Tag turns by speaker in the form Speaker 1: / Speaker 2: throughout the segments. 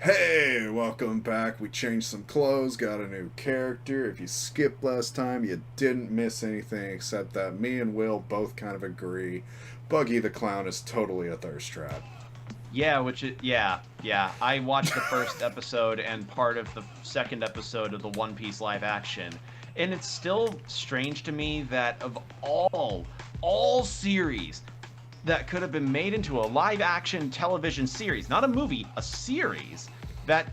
Speaker 1: Hey, welcome back. We changed some clothes, got a new character. If you skipped last time, you didn't miss anything except that me and Will both kind of agree Buggy the Clown is totally a thirst trap.
Speaker 2: Yeah. I watched the first episode and part of the second episode of the One Piece live action, and it's still strange to me that of all series that could have been made into a live action television series, not a movie, a series that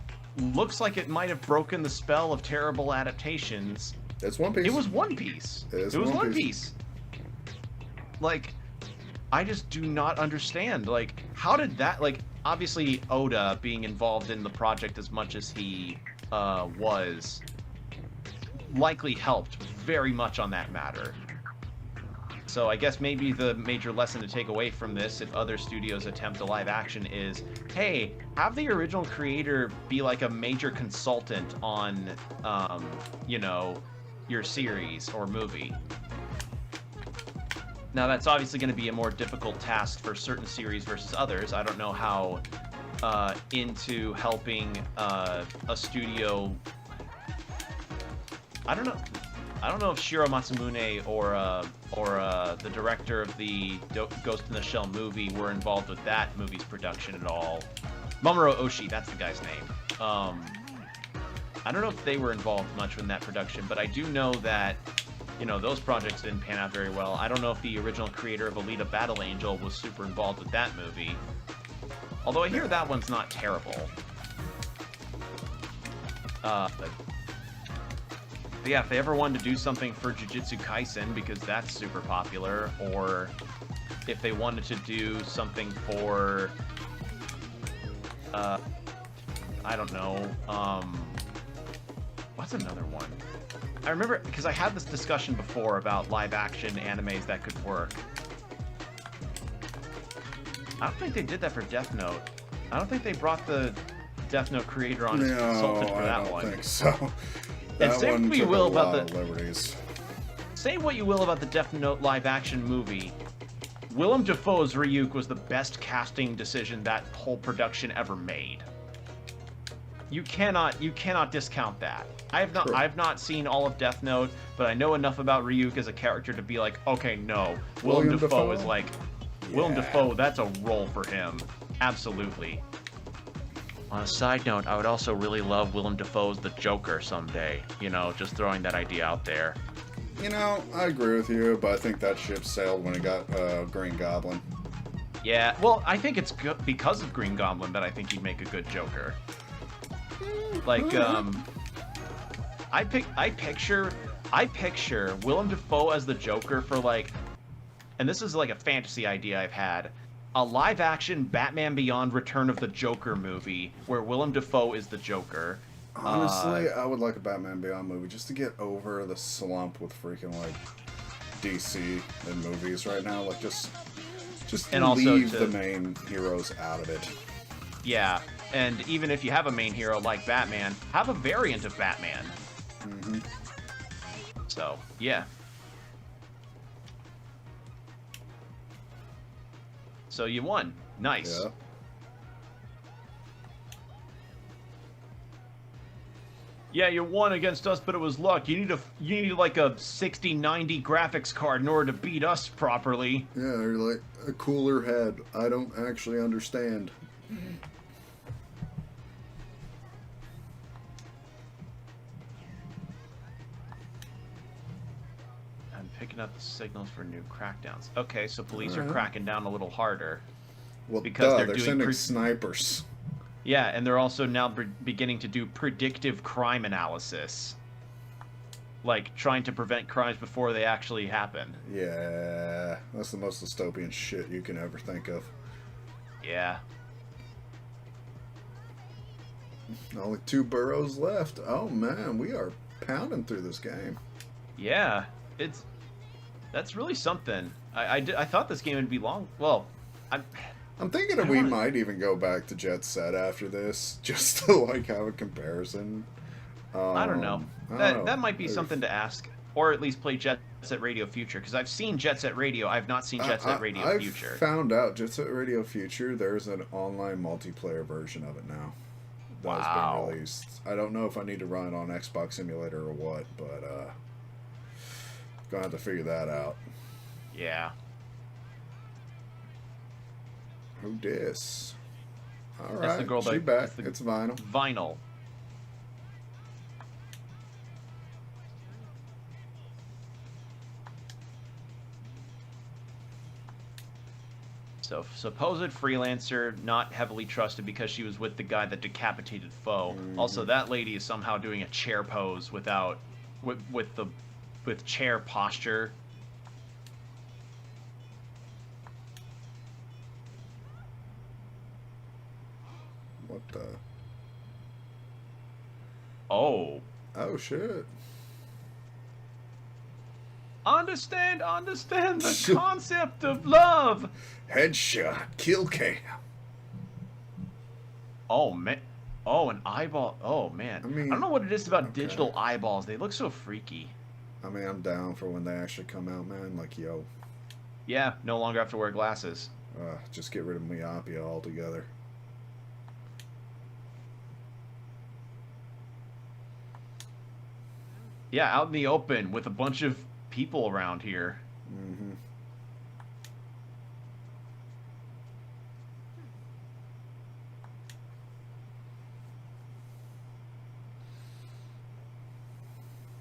Speaker 2: looks like it might have broken the spell of terrible adaptations.
Speaker 1: It's One Piece.
Speaker 2: It was One Piece.
Speaker 1: It
Speaker 2: Was
Speaker 1: One
Speaker 2: One
Speaker 1: Piece.
Speaker 2: Piece. Like, I just do not understand. Like, how did that, like, obviously Oda being involved in the project as much as he was likely helped very much on that matter. So I guess maybe the major lesson to take away from this, if other studios attempt a live action, is, hey, have the original creator be like a major consultant on, your series or movie. Now, that's obviously going to be a more difficult task for certain series versus others. I don't know how into helping a studio. I don't know if Shiro Masamune or the director of the Ghost in the Shell movie were involved with that movie's production at all. Mamoru Oshii, that's the guy's name. I don't know if they were involved much in that production, but I do know that, those projects didn't pan out very well. I don't know if the original creator of Alita Battle Angel was super involved with that movie. Although I hear that one's not terrible. But yeah, if they ever wanted to do something for Jujutsu Kaisen, because that's super popular, or if they wanted to do something for, I don't know, what's another one? I remember, because I had this discussion before about live-action animes that could work. I don't think they did that for Death Note. I don't think they brought the Death Note creator on as a consultant for that one.
Speaker 1: I don't think so.
Speaker 2: And
Speaker 1: That
Speaker 2: say
Speaker 1: one
Speaker 2: what you
Speaker 1: took
Speaker 2: will
Speaker 1: a
Speaker 2: about
Speaker 1: lot
Speaker 2: the
Speaker 1: of liberties.
Speaker 2: say what you will about the Death Note live-action movie. Willem Dafoe's Ryuk was the best casting decision that whole production ever made. You cannot discount that. I've not seen all of Death Note, but I know enough about Ryuk as a character to be like, okay, no, Willem Dafoe is like, Willem Dafoe, that's a role for him. Absolutely. On a side note, I would also really love Willem Dafoe's the Joker someday. Just throwing that idea out there.
Speaker 1: I agree with you, but I think that ship sailed when it got Green Goblin.
Speaker 2: Yeah, well, I think it's good because of Green Goblin that I think he'd make a good Joker. Like, I picture Willem Dafoe as the Joker for, like, and this is like a fantasy idea I've had, a live-action Batman Beyond Return of the Joker movie where Willem Dafoe is the Joker.
Speaker 1: Honestly, I would like a Batman Beyond movie just to get over the slump with freaking, like, DC in movies right now. Like, just
Speaker 2: And also
Speaker 1: leave
Speaker 2: to-
Speaker 1: the main heroes out of it.
Speaker 2: Yeah, and even if you have a main hero like Batman, have a variant of Batman.
Speaker 1: Mm-hmm.
Speaker 2: So, yeah. So you won. Nice.
Speaker 1: Yeah.
Speaker 2: Yeah, you won against us, but it was luck. You need like a 6090 graphics card in order to beat us properly.
Speaker 1: Yeah, they're like a cooler head. I don't actually understand.
Speaker 2: I'm picking up the signals for new crackdowns. Okay, so police are cracking down a little harder.
Speaker 1: Well,
Speaker 2: Because they're
Speaker 1: they're
Speaker 2: doing
Speaker 1: sending snipers.
Speaker 2: Yeah, and they're also now beginning to do predictive crime analysis. Like, trying to prevent crimes before they actually happen.
Speaker 1: Yeah, that's the most dystopian shit you can ever think of.
Speaker 2: Yeah.
Speaker 1: Only 2 burrows left. Oh man, we are pounding through this game.
Speaker 2: Yeah, that's really something. I thought this game would be long. Well,
Speaker 1: I'm thinking that we might even go back to Jet Set after this, just to like have a comparison.
Speaker 2: I don't know.
Speaker 1: I don't know.
Speaker 2: That might be something to ask, or at least play Jet Set Radio Future, because I've seen Jet Set Radio. I've not seen Jet Set Radio
Speaker 1: I've
Speaker 2: Future.
Speaker 1: found out Jet Set Radio Future. There's an online multiplayer version of it now. that's
Speaker 2: Wow.
Speaker 1: been released. I don't know if I need to run it on Xbox Simulator or what, but gonna have to figure that out.
Speaker 2: Yeah.
Speaker 1: Who dis? All
Speaker 2: That's the
Speaker 1: right,
Speaker 2: girl
Speaker 1: she
Speaker 2: that-
Speaker 1: back.
Speaker 2: that's the-
Speaker 1: It's Vinyl.
Speaker 2: Vinyl. So, supposed freelancer, not heavily trusted because she was with the guy that decapitated foe. Also, that lady is somehow doing a chair pose without, with chair posture.
Speaker 1: What the?
Speaker 2: Oh.
Speaker 1: Oh shit!
Speaker 2: Understand the concept of love.
Speaker 1: Headshot, kill cam.
Speaker 2: Oh man. Oh, an eyeball. Oh man.
Speaker 1: I mean,
Speaker 2: I don't know what it is about
Speaker 1: okay.
Speaker 2: digital eyeballs. They look so freaky.
Speaker 1: I mean, I'm down for when they actually come out, man. Like, yo,
Speaker 2: Yeah, no longer have to wear glasses.
Speaker 1: just get rid of myopia altogether.
Speaker 2: Yeah, out in the open with a bunch of people around here.
Speaker 1: Mm-hmm.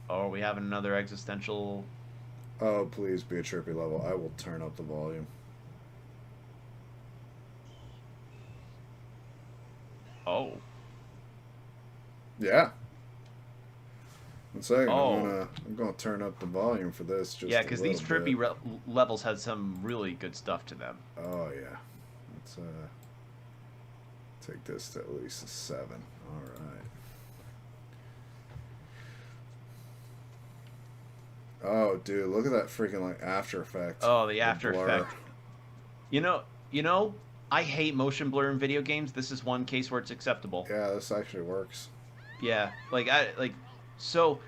Speaker 2: Oh, are we having another existential?
Speaker 1: Oh, please be a trippy level. I will turn up the volume.
Speaker 2: Oh.
Speaker 1: Yeah. I'm saying
Speaker 2: Oh.
Speaker 1: I'm gonna turn up the volume for this. Just
Speaker 2: Yeah, because these trippy
Speaker 1: bit.
Speaker 2: levels had some really good stuff to them.
Speaker 1: Oh yeah. Let's take this to at least a 7. All right. Oh, dude, look at that freaking like After Effect.
Speaker 2: Oh, the After
Speaker 1: blur.
Speaker 2: Effect. You know, I hate motion blur in video games. This is one case where it's acceptable.
Speaker 1: Yeah, this actually works.
Speaker 2: Yeah, so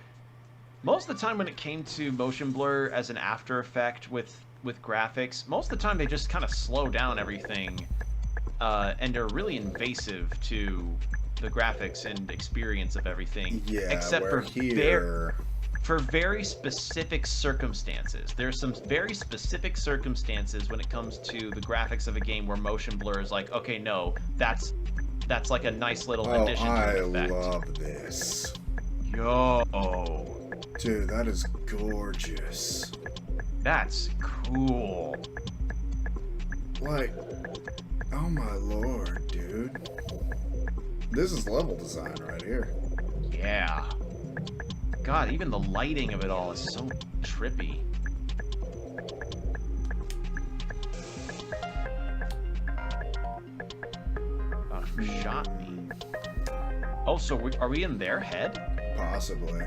Speaker 2: most of the time when it came to motion blur as an After Effect with graphics, most of the time they just kind of slow down everything, and they're really invasive to the graphics and experience of everything.
Speaker 1: Yeah,
Speaker 2: except
Speaker 1: where
Speaker 2: for
Speaker 1: here.
Speaker 2: For very specific circumstances. There's some very specific circumstances when it comes to the graphics of a game where motion blur is like, okay, no, that's like a nice little addition to
Speaker 1: I
Speaker 2: an effect.
Speaker 1: love this.
Speaker 2: Yo,
Speaker 1: Dude, that is gorgeous.
Speaker 2: that's cool.
Speaker 1: Like, oh my lord, dude. This is level design right here.
Speaker 2: Yeah. God, even the lighting of it all is so trippy. Oh, who shot me? Oh, so are we in their head?
Speaker 1: Possibly.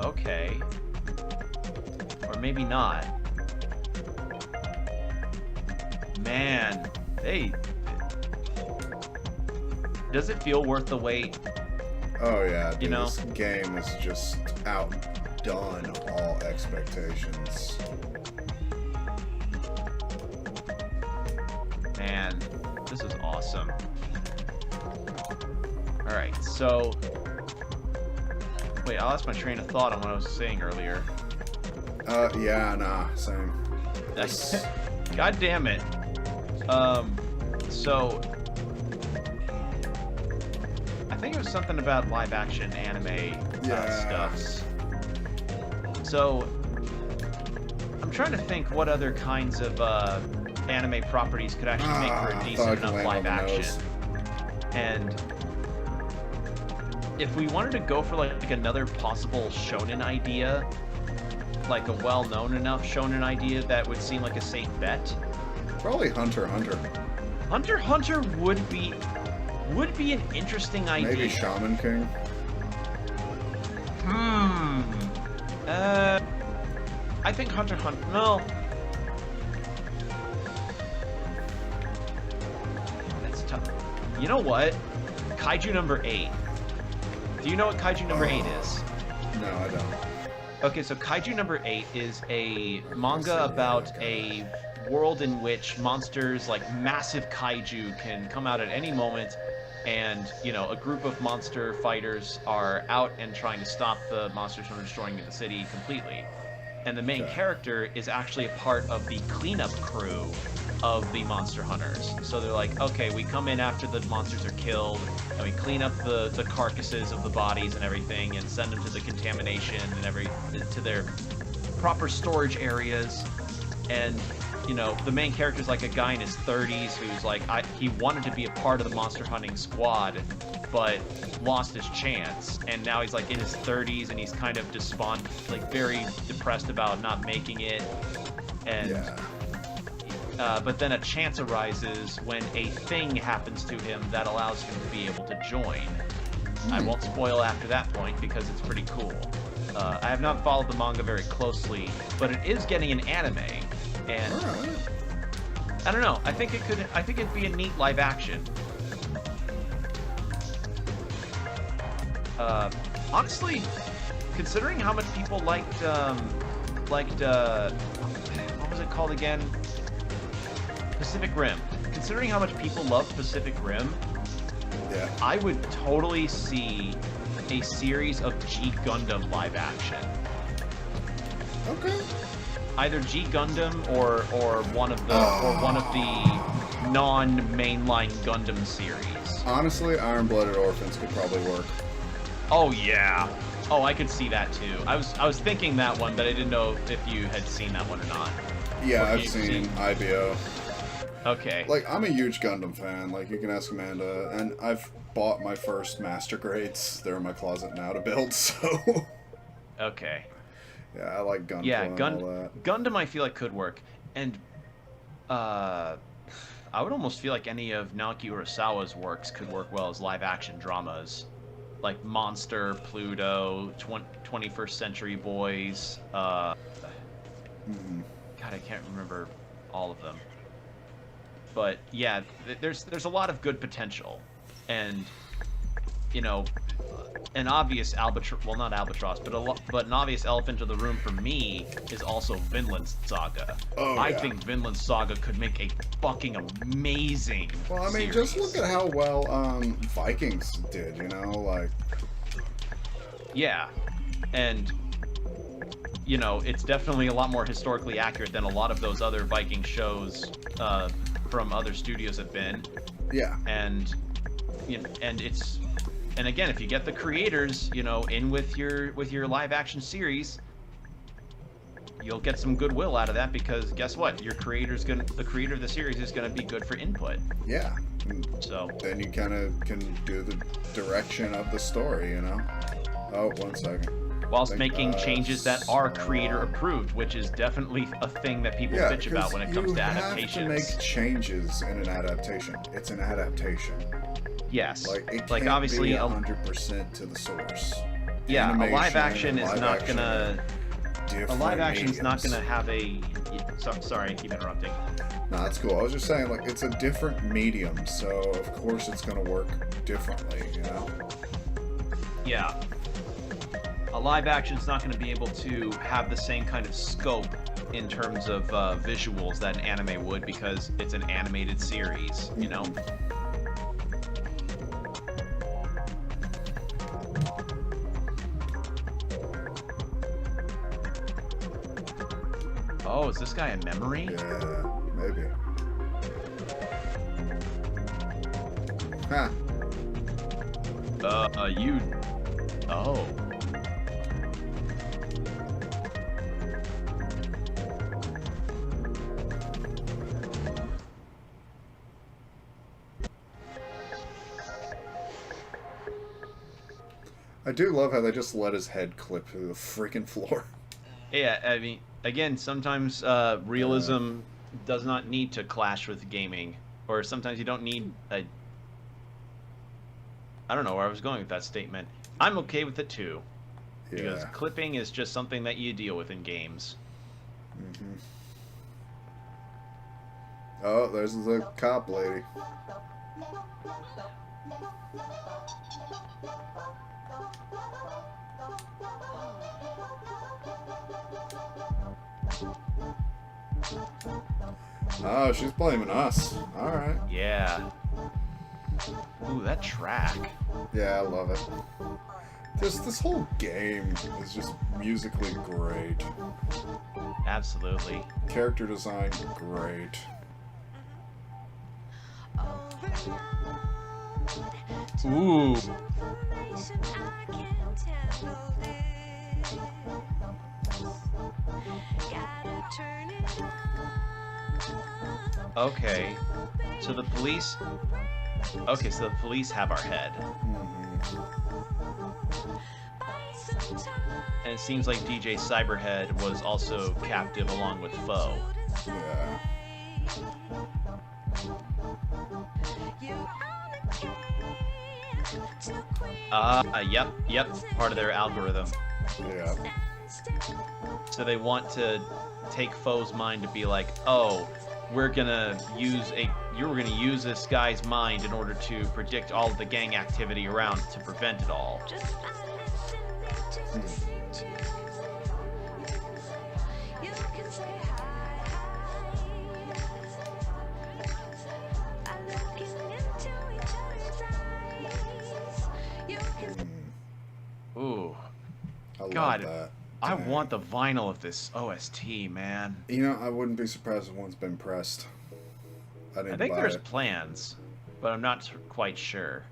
Speaker 2: Okay. Or maybe not. Man, does it feel worth the wait?
Speaker 1: Oh yeah, dude,
Speaker 2: You know?
Speaker 1: this game has just outdone all expectations.
Speaker 2: Man, this is awesome. Alright, so... Wait, I lost my train of thought on what I was saying earlier.
Speaker 1: Yeah, nah, same. This-
Speaker 2: God damn it. So... I think it was something about live action anime stuffs. So... I'm trying to think what other kinds of anime properties could actually make for a decent enough live action. And if we wanted to go for like another possible shonen idea, like a well-known enough shonen idea that would seem like a safe bet,
Speaker 1: Probably Hunter x Hunter.
Speaker 2: Hunter x Hunter would be an interesting idea.
Speaker 1: Maybe Shaman King.
Speaker 2: I think Hunter x Hunter. No. That's tough. You know what? Kaiju number 8. Do you know what Kaiju number 8 is? Okay, so Kaiju number 8 is a manga
Speaker 1: so,
Speaker 2: about
Speaker 1: yeah, okay.
Speaker 2: a world in which monsters like massive kaiju can come out at any moment, and a group of monster fighters are out and trying to stop the monsters from destroying the city completely. And the main
Speaker 1: Okay.
Speaker 2: character is actually a part of the cleanup crew of the monster hunters. So they're like, okay, we come in after the monsters are killed, and we clean up the carcasses of the bodies and everything, and send them to the contamination and to their proper storage areas. And the main character is like a guy in his 30s who's like, he wanted to be a part of the monster hunting squad, but lost his chance, and now he's like in his 30s and he's kind of despondent, like very depressed about not making it. And but then a chance arises when a thing happens to him that allows him to be able to join. I won't spoil after that point because it's pretty cool. I have not followed the manga very closely, but it is getting an anime, and I don't know. I think it'd be a neat live action. Honestly, considering how much people liked what was it called again? Pacific Rim. Considering how much people love Pacific Rim,
Speaker 1: Yeah.
Speaker 2: I would totally see a series of G Gundam live action.
Speaker 1: Okay.
Speaker 2: Either G Gundam or one of the non-mainline Gundam series.
Speaker 1: Honestly, Iron-Blooded Orphans could probably work.
Speaker 2: Oh yeah. Oh, I could see that too. I was thinking that one, but I didn't know if you had seen that one or not.
Speaker 1: Yeah,
Speaker 2: Or
Speaker 1: I've
Speaker 2: you've
Speaker 1: seen IBO.
Speaker 2: Okay.
Speaker 1: Like, I'm a huge Gundam fan. Like, you can ask Amanda. And I've bought my first Master Grades. They're in my closet now to build, so...
Speaker 2: Okay.
Speaker 1: Yeah, I like Gunpla
Speaker 2: Yeah,
Speaker 1: and all that.
Speaker 2: Gundam I feel like could work. And I would almost feel like any of Naoki Urasawa's works could work well as live action dramas. Like Monster, Pluto, 21st Century Boys. God, I can't remember all of them. But yeah, there's a lot of good potential, and an obvious not albatross, but an obvious elephant in the room for me is also Vinland Saga.
Speaker 1: Oh,
Speaker 2: I
Speaker 1: yeah.
Speaker 2: think Vinland Saga could make a fucking amazing.
Speaker 1: Well, I mean,
Speaker 2: series.
Speaker 1: just look at how well Vikings did, like...
Speaker 2: Yeah, and it's definitely a lot more historically accurate than a lot of those other Viking shows from other studios have been.
Speaker 1: Yeah.
Speaker 2: And and again, if you get the creators, in with your live action series, you'll get some goodwill out of that, because guess what? The creator of the series is gonna be good for input.
Speaker 1: Yeah.
Speaker 2: So
Speaker 1: then you kind of can do the direction of the story, Oh, 1 second.
Speaker 2: whilst making changes that are creator approved, which is definitely a thing that people bitch about when it comes to adaptations.
Speaker 1: You have to make changes in an adaptation. It's an adaptation.
Speaker 2: Yes.
Speaker 1: It
Speaker 2: like
Speaker 1: can't
Speaker 2: obviously
Speaker 1: be 100% to the source.
Speaker 2: Yeah,
Speaker 1: Animation,
Speaker 2: a live action is
Speaker 1: live
Speaker 2: not
Speaker 1: action
Speaker 2: gonna.
Speaker 1: different
Speaker 2: A live action's not
Speaker 1: mediums.
Speaker 2: gonna have a. Sorry, I keep interrupting.
Speaker 1: No, that's cool. I was just saying, it's a different medium, so of course it's gonna work differently,
Speaker 2: Yeah. A live action's not gonna be able to have the same kind of scope in terms of visuals that an anime would, because it's an animated series, Oh, is this guy a memory?
Speaker 1: Yeah, maybe. Huh.
Speaker 2: You... Oh.
Speaker 1: I do love how they just let his head clip through the freaking floor.
Speaker 2: Yeah, I mean, again, sometimes realism does not need to clash with gaming, or sometimes you don't need a... I don't know where I was going with that statement. I'm okay with it too, because
Speaker 1: Yeah.
Speaker 2: clipping is just something that you deal with in games.
Speaker 1: Oh, there's the cop lady. Oh, she's blaming us. Alright.
Speaker 2: Yeah. Ooh, that track.
Speaker 1: Yeah, I love it. This whole game is just musically great.
Speaker 2: Absolutely.
Speaker 1: Character design, great.
Speaker 2: Ooh. Okay. So the police... Okay, so the police have our head. And it seems like DJ Cyberhead was also captive along with Foe.
Speaker 1: Yeah.
Speaker 2: Yep, part of their algorithm.
Speaker 1: Yeah.
Speaker 2: So they want to take Foe's mind to be like, oh, you're gonna use this guy's mind in order to predict all of the gang activity around to prevent it all. Ooh.
Speaker 1: I
Speaker 2: God,
Speaker 1: love that.
Speaker 2: I want the vinyl of this OST, man.
Speaker 1: You know, I wouldn't be surprised if one's been pressed. I
Speaker 2: think
Speaker 1: buy
Speaker 2: there's
Speaker 1: it.
Speaker 2: plans, but I'm not quite sure.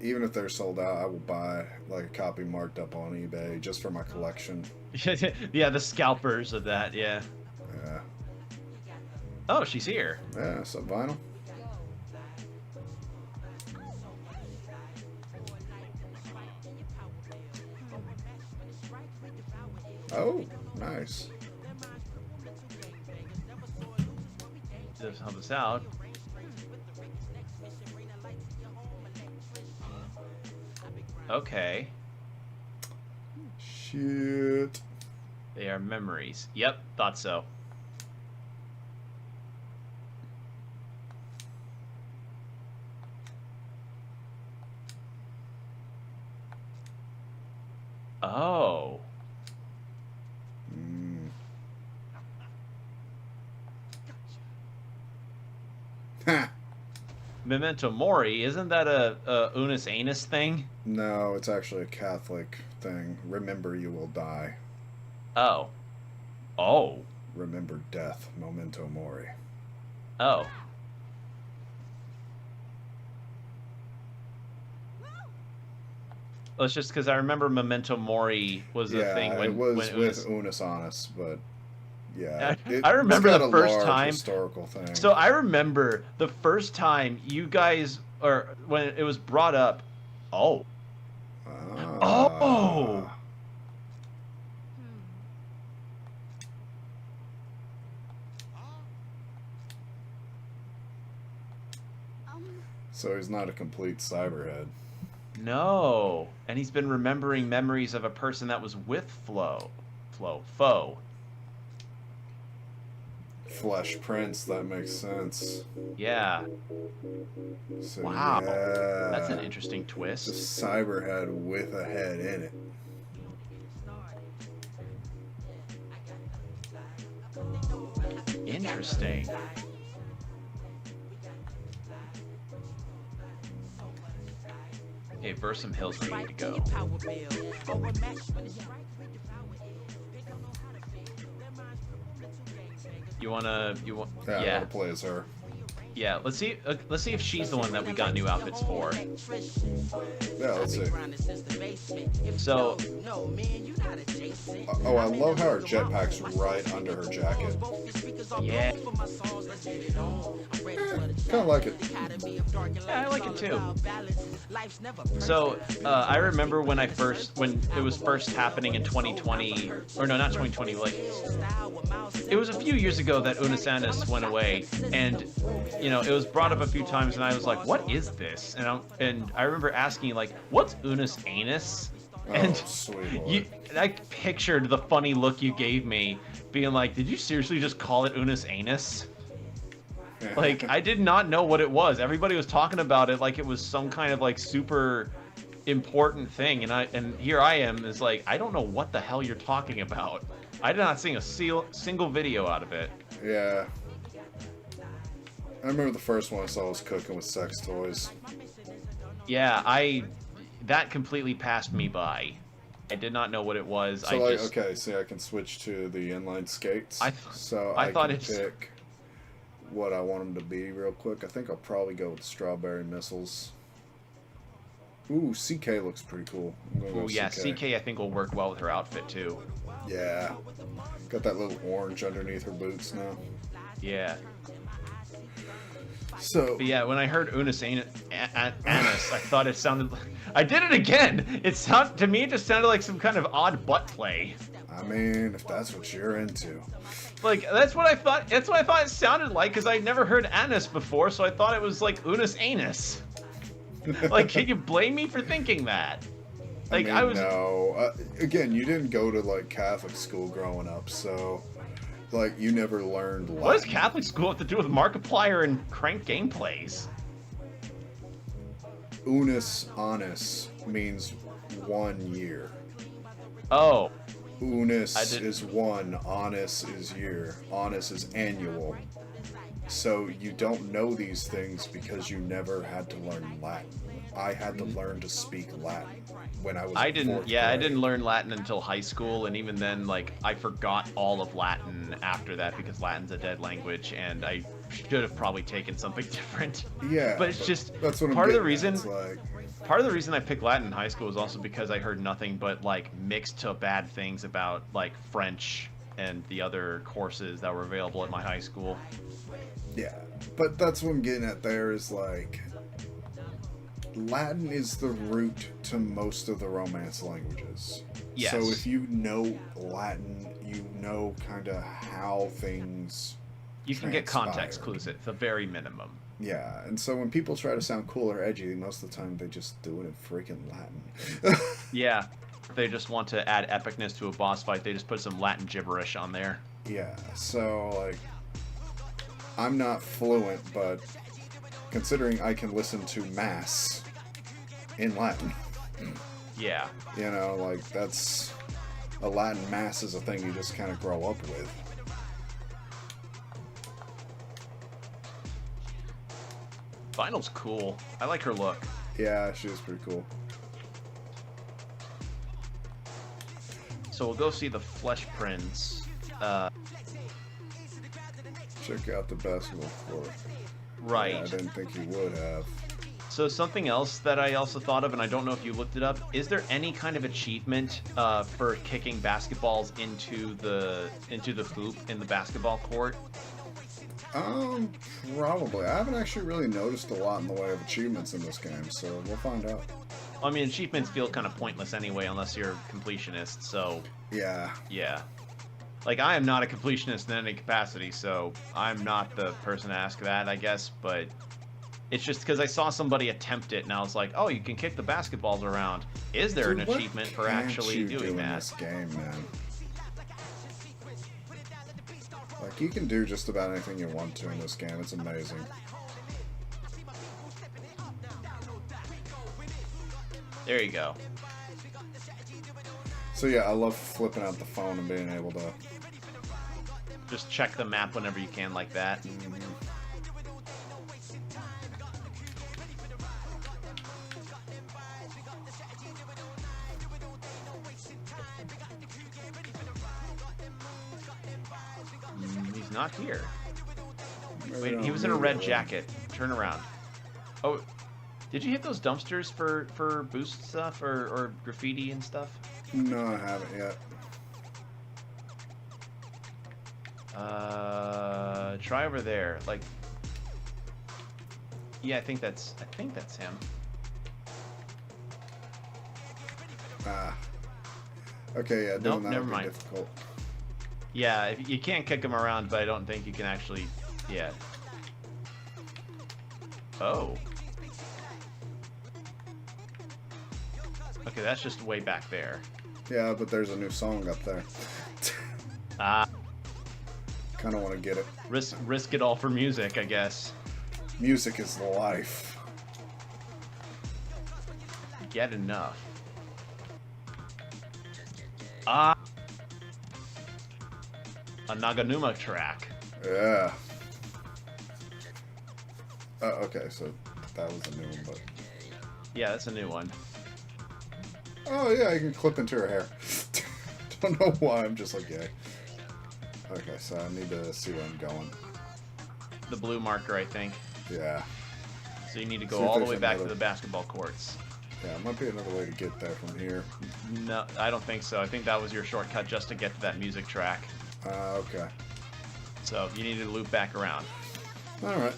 Speaker 1: Even if they're sold out, I will buy like a copy marked up on eBay just for my collection.
Speaker 2: Yeah, the scalpers of that, yeah.
Speaker 1: Yeah.
Speaker 2: Oh, she's here.
Speaker 1: Yeah, some vinyl. Oh, nice.
Speaker 2: Just help us out. Okay.
Speaker 1: Shit.
Speaker 2: They are memories. Yep, thought so. Oh. Memento Mori, isn't that a Unus Annus thing?
Speaker 1: No, it's actually a Catholic thing. Remember you will die.
Speaker 2: Oh. Oh.
Speaker 1: Remember death. Memento Mori.
Speaker 2: Oh. Well, it's just because I remember Memento Mori was a thing when
Speaker 1: it was
Speaker 2: when
Speaker 1: with Unus Annus, but yeah,
Speaker 2: I remember
Speaker 1: it's got
Speaker 2: the
Speaker 1: a
Speaker 2: first
Speaker 1: large
Speaker 2: time
Speaker 1: historical thing.
Speaker 2: So I remember the first time you guys, or when it was brought up. Oh. Oh.
Speaker 1: So he's not a complete cyberhead.
Speaker 2: No, and he's been remembering memories of a person that was with Foe.
Speaker 1: Flesh Prince, that makes sense.
Speaker 2: Yeah.
Speaker 1: So,
Speaker 2: Wow.
Speaker 1: Yeah,
Speaker 2: That's an interesting twist.
Speaker 1: It's a cyberhead with a head in it.
Speaker 2: Interesting. Okay, Bursum Hill's ready to go. You want?
Speaker 1: Yeah,
Speaker 2: Yeah.
Speaker 1: I'll play as her.
Speaker 2: Yeah. Let's see if she's the one that we got new outfits for.
Speaker 1: Yeah, let's see.
Speaker 2: So.
Speaker 1: Oh, I love how her jetpack's right under her jacket.
Speaker 2: Yeah.
Speaker 1: Kind of like it.
Speaker 2: Yeah, I like it too. So, I remember when it was first happening in 2020, or no, not 2020, like, it was a few years ago that Unus Annus went away, and, you know, it was brought up a few times, and I was like, what is this? And I remember asking, like, what's Unus Annus? And
Speaker 1: sweet
Speaker 2: I pictured the funny look you gave me, being like, did you seriously just call it Unus Annus? Like, I did not know what it was. Everybody was talking about it like it was some kind of, like, super important thing, and here I am is like, I don't know what the hell you're talking about. I did not see a single video out of it.
Speaker 1: Yeah. I remember the first one I saw was cooking with sex toys.
Speaker 2: Yeah, that completely passed me by. I did not know what it was.
Speaker 1: So okay, see, I can switch to the inline skates. I
Speaker 2: thought
Speaker 1: can pick what I want them to be real quick. I think I'll probably go with strawberry missiles. Ooh, CK looks pretty cool.
Speaker 2: Ooh, yeah, CK I think will work well with her outfit too.
Speaker 1: Yeah. Got that little orange underneath her boots now.
Speaker 2: Yeah.
Speaker 1: So.
Speaker 2: But yeah, when I heard Unis Anus, I thought it sounded. I did it again. To me, it just sounded like some kind of odd butt play.
Speaker 1: I mean, if that's what you're into.
Speaker 2: Like that's what I thought. That's what I thought it sounded like because I'd never heard anus before, so I thought it was like Unis Anus. Like, can you blame me for thinking that? Like, I mean,
Speaker 1: no. Again, you didn't go to like Catholic school growing up, so. Like, you never learned Latin.
Speaker 2: What does Catholic school have to do with Markiplier and crank gameplays?
Speaker 1: Unus Annus means 1 year.
Speaker 2: Oh.
Speaker 1: Unus is 1, Annus is year. Annus is annual. So you don't know these things because you never had to learn Latin. I had to learn to speak Latin when I was
Speaker 2: I didn't learn Latin until high school, and even then, like, I forgot all of Latin after that because Latin's a dead language, and I should have probably taken something different.
Speaker 1: Yeah,
Speaker 2: but it's just
Speaker 1: that's what
Speaker 2: part of the reason.
Speaker 1: Like...
Speaker 2: Part of the reason I picked Latin in high school was also because I heard nothing but like mixed to bad things about like French and the other courses that were available at my high school.
Speaker 1: Yeah, but that's what I'm getting at there is like Latin is the root to most of the Romance languages.
Speaker 2: Yes.
Speaker 1: So if you know Latin, you know kind of how things
Speaker 2: you can get context clues at the very minimum.
Speaker 1: Yeah, and so when people try to sound cool or edgy, most of the time they just do it in freaking Latin.
Speaker 2: Yeah, they just want to add epicness to a boss fight. They just put some Latin gibberish on there.
Speaker 1: Yeah, so like I'm not fluent, but considering I can listen to Mass in Latin.
Speaker 2: Yeah.
Speaker 1: You know, like that's a Latin Mass is a thing you just kind of grow up with.
Speaker 2: Vinyl's cool. I like her look.
Speaker 1: Yeah, she was pretty cool.
Speaker 2: So we'll go see the Flesh Prince.
Speaker 1: Check out the basketball court.
Speaker 2: Right.
Speaker 1: Yeah, I didn't think you would have.
Speaker 2: So something else that I also thought of, and I don't know if you looked it up, is there any kind of achievement for kicking basketballs into the hoop in the basketball court?
Speaker 1: Probably. I haven't actually really noticed a lot in the way of achievements in this game, so we'll find out.
Speaker 2: I mean, achievements feel kind of pointless anyway, unless you're a completionist, so...
Speaker 1: Yeah.
Speaker 2: Yeah. Like, I am not a completionist in any capacity, so I'm not the person to ask that, I guess, but... It's just because I saw somebody attempt it, and I was like, oh, you can kick the basketballs around. Is there an achievement for actually doing that?
Speaker 1: In this game, man? Like, you can do just about anything you want to in this game. It's amazing.
Speaker 2: There you go.
Speaker 1: So yeah, I love flipping out the phone and being able to...
Speaker 2: Just check the map whenever you can like that.
Speaker 1: Mm-hmm.
Speaker 2: He's not here. Wait, he was in a red jacket. Turn around. Oh, did you hit those dumpsters for boost stuff or graffiti and stuff?
Speaker 1: No, I haven't yet.
Speaker 2: Try over there. Like, yeah, I think that's him.
Speaker 1: Ah. Okay, yeah,
Speaker 2: nope,
Speaker 1: that
Speaker 2: never
Speaker 1: would be
Speaker 2: mind.
Speaker 1: difficult.
Speaker 2: Yeah, you can't kick him around, but I don't think you can actually. Yeah. Oh. Okay, that's just way back there.
Speaker 1: Yeah, but there's a new song up there. Kind of want to get it.
Speaker 2: Risk it all for music, I guess.
Speaker 1: Music is life.
Speaker 2: get enough. Ah, a Naganuma track.
Speaker 1: Yeah. Okay, so that was a new one, but...
Speaker 2: Yeah, that's a new one.
Speaker 1: Oh, yeah, you can clip into her hair. Don't know why, I'm just like, yay. Okay, so I need to see where I'm going.
Speaker 2: The blue marker, I think.
Speaker 1: Yeah.
Speaker 2: So you need to
Speaker 1: See
Speaker 2: go
Speaker 1: if
Speaker 2: all the
Speaker 1: there's
Speaker 2: way back to
Speaker 1: another-
Speaker 2: the basketball courts.
Speaker 1: Yeah, it might be another way to get there from here.
Speaker 2: No, I don't think so. I think that was your shortcut just to get to that music track.
Speaker 1: Okay.
Speaker 2: So you need to loop back around.
Speaker 1: Alright.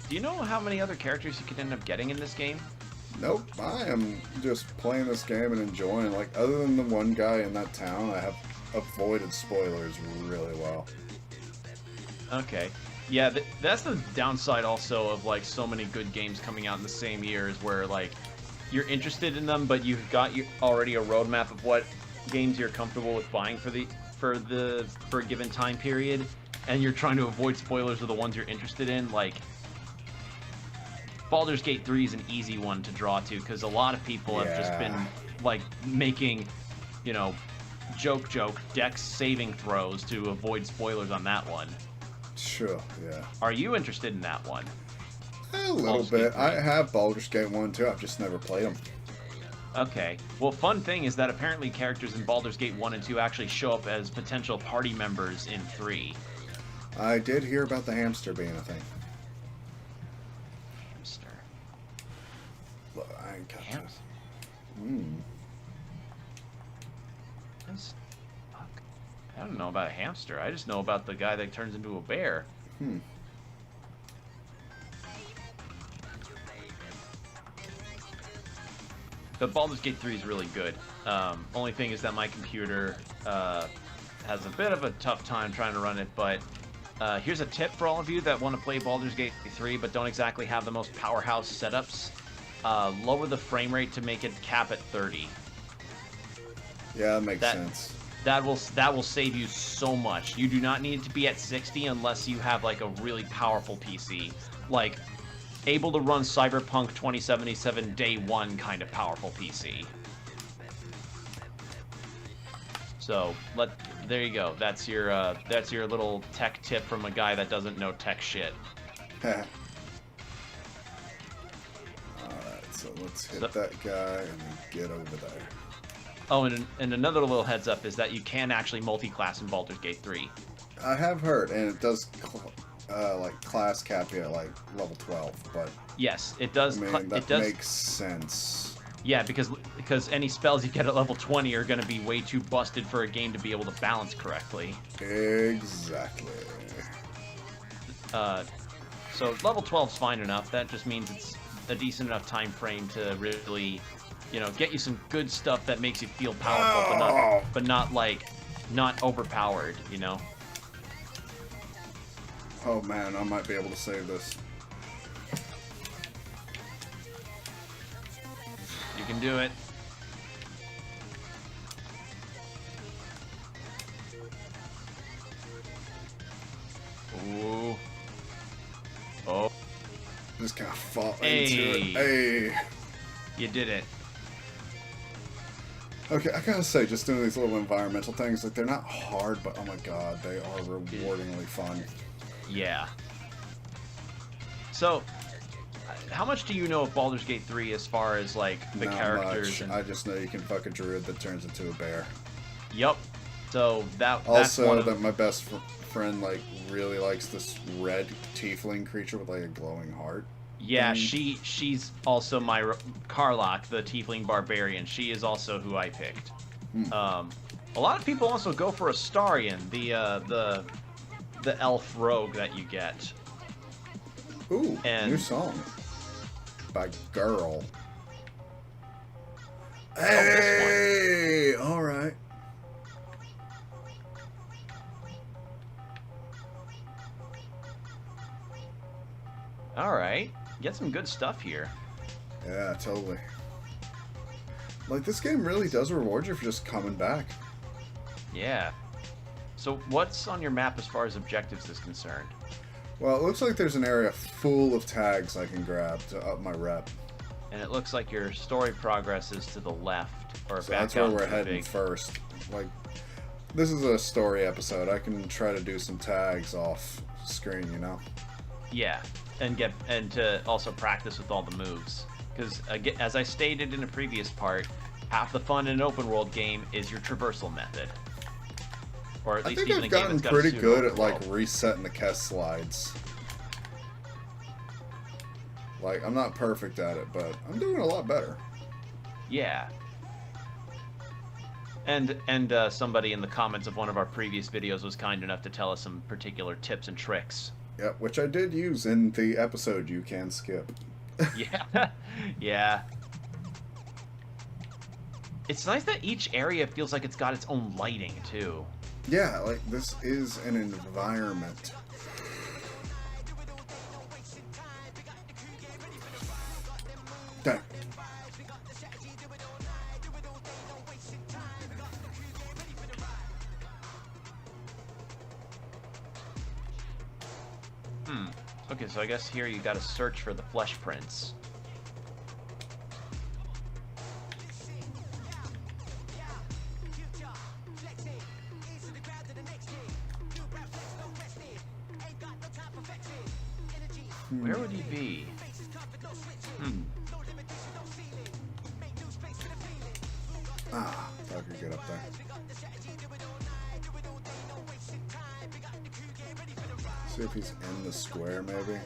Speaker 2: Do you know how many other characters you could end up getting in this game?
Speaker 1: Nope, I am just playing this game and enjoying. Like, other than the one guy in that town, I have avoided spoilers really well.
Speaker 2: Okay. Yeah, that's the downside also of like so many good games coming out in the same year is where like you're interested in them, but you've got already a roadmap of what games you're comfortable with buying for a given time period, and you're trying to avoid spoilers of the ones you're interested in. Like Baldur's Gate 3 is an easy one to draw to because a lot of people have just been like making, you know, joke dex saving throws to avoid spoilers on that one.
Speaker 1: Sure, yeah.
Speaker 2: Are you interested in that one?
Speaker 1: A little
Speaker 2: Baldur's Gate
Speaker 1: bit.
Speaker 2: 3.
Speaker 1: I have Baldur's Gate 1 too, I've just never played them.
Speaker 2: Okay. Well, fun thing is that apparently characters in Baldur's Gate 1 and 2 actually show up as potential party members in 3.
Speaker 1: I did hear about the hamster being a thing.
Speaker 2: Hamster.
Speaker 1: Look, I ain't got
Speaker 2: Ham-
Speaker 1: this. Hmm.
Speaker 2: Fuck. I don't know about a hamster. I just know about the guy that turns into a bear.
Speaker 1: Hmm.
Speaker 2: But Baldur's Gate 3 is really good. Only thing is that my computer has a bit of a tough time trying to run it, but here's a tip for all of you that want to play Baldur's Gate 3 but don't exactly have the most powerhouse setups. Lower the frame rate to make it cap at 30.
Speaker 1: Yeah, that makes sense.
Speaker 2: That will save you so much. You do not need to be at 60 unless you have like a really powerful PC. Like able to run Cyberpunk 2077 day one kind of powerful PC. So there you go. That's your little tech tip from a guy that doesn't know tech shit.
Speaker 1: Alright, so let's hit that guy and then get over there.
Speaker 2: Oh, and another little heads up is that you can actually multi-class in Baldur's Gate 3.
Speaker 1: I have heard, and it does like class cap you at like level 12, but
Speaker 2: Yes, it does.
Speaker 1: I mean, that
Speaker 2: it does.
Speaker 1: makes sense.
Speaker 2: Yeah, because any spells you get at level 20 are going to be way too busted for a game to be able to balance correctly.
Speaker 1: Exactly.
Speaker 2: So level 12 is fine enough. That just means it's a decent enough time frame to really, you know, get you some good stuff that makes you feel powerful, but not overpowered, you know.
Speaker 1: Oh man, I might be able to save this.
Speaker 2: You can do it. Ooh. Oh.
Speaker 1: Just kind of fall into
Speaker 2: Hey.
Speaker 1: it. Hey.
Speaker 2: You did it.
Speaker 1: Okay, I gotta say, just doing these little environmental things, like they're not hard, but oh my god, they are rewardingly fun.
Speaker 2: Yeah. So, how much do you know of Baldur's Gate 3 as far as like the
Speaker 1: Not
Speaker 2: characters?
Speaker 1: much.
Speaker 2: And...
Speaker 1: I just know you can fuck a druid that turns into a bear.
Speaker 2: Yep. So that's
Speaker 1: Also,
Speaker 2: one of...
Speaker 1: that my best friend like really likes this red tiefling creature with like a glowing heart.
Speaker 2: Yeah, she's also my Karlach, the Tiefling Barbarian. She is also who I picked. A lot of people also go for Astarion, the elf rogue that you get.
Speaker 1: Ooh,
Speaker 2: And-
Speaker 1: new song by Girl.
Speaker 2: this
Speaker 1: Hey, all right.
Speaker 2: All right, get some good stuff here.
Speaker 1: Yeah, totally. Like, this game really does reward you for just coming back.
Speaker 2: Yeah. So what's on your map as far as objectives is concerned?
Speaker 1: Well, it looks like there's an area full of tags I can grab to up my rep.
Speaker 2: And it looks like your story progress is to the left, or
Speaker 1: So
Speaker 2: back
Speaker 1: that's where
Speaker 2: out
Speaker 1: we're
Speaker 2: to the
Speaker 1: heading
Speaker 2: big.
Speaker 1: first. Like, this is a story episode. I can try to do some tags off screen, you know?
Speaker 2: Yeah, and to also practice with all the moves. Because as I stated in a previous part, half the fun in an open world game is your traversal method. Or at
Speaker 1: I
Speaker 2: least
Speaker 1: think
Speaker 2: even
Speaker 1: I've
Speaker 2: a game
Speaker 1: gotten
Speaker 2: that's got a
Speaker 1: pretty good at,
Speaker 2: pseudo-open
Speaker 1: like,
Speaker 2: world.
Speaker 1: resetting the Kess slides. Like, I'm not perfect at it, but I'm doing a lot better.
Speaker 2: Yeah. And somebody in the comments of one of our previous videos was kind enough to tell us some particular tips and tricks.
Speaker 1: Yep, which I did use in the episode you can skip.
Speaker 2: Yeah. Yeah. It's nice that each area feels like it's got its own lighting, too.
Speaker 1: Yeah, like, this is an environment. Dang.
Speaker 2: Okay, so I guess here you gotta search for the flesh prints. Where would he be?
Speaker 1: Ah, thought I could get up there. See if he's in the square, maybe.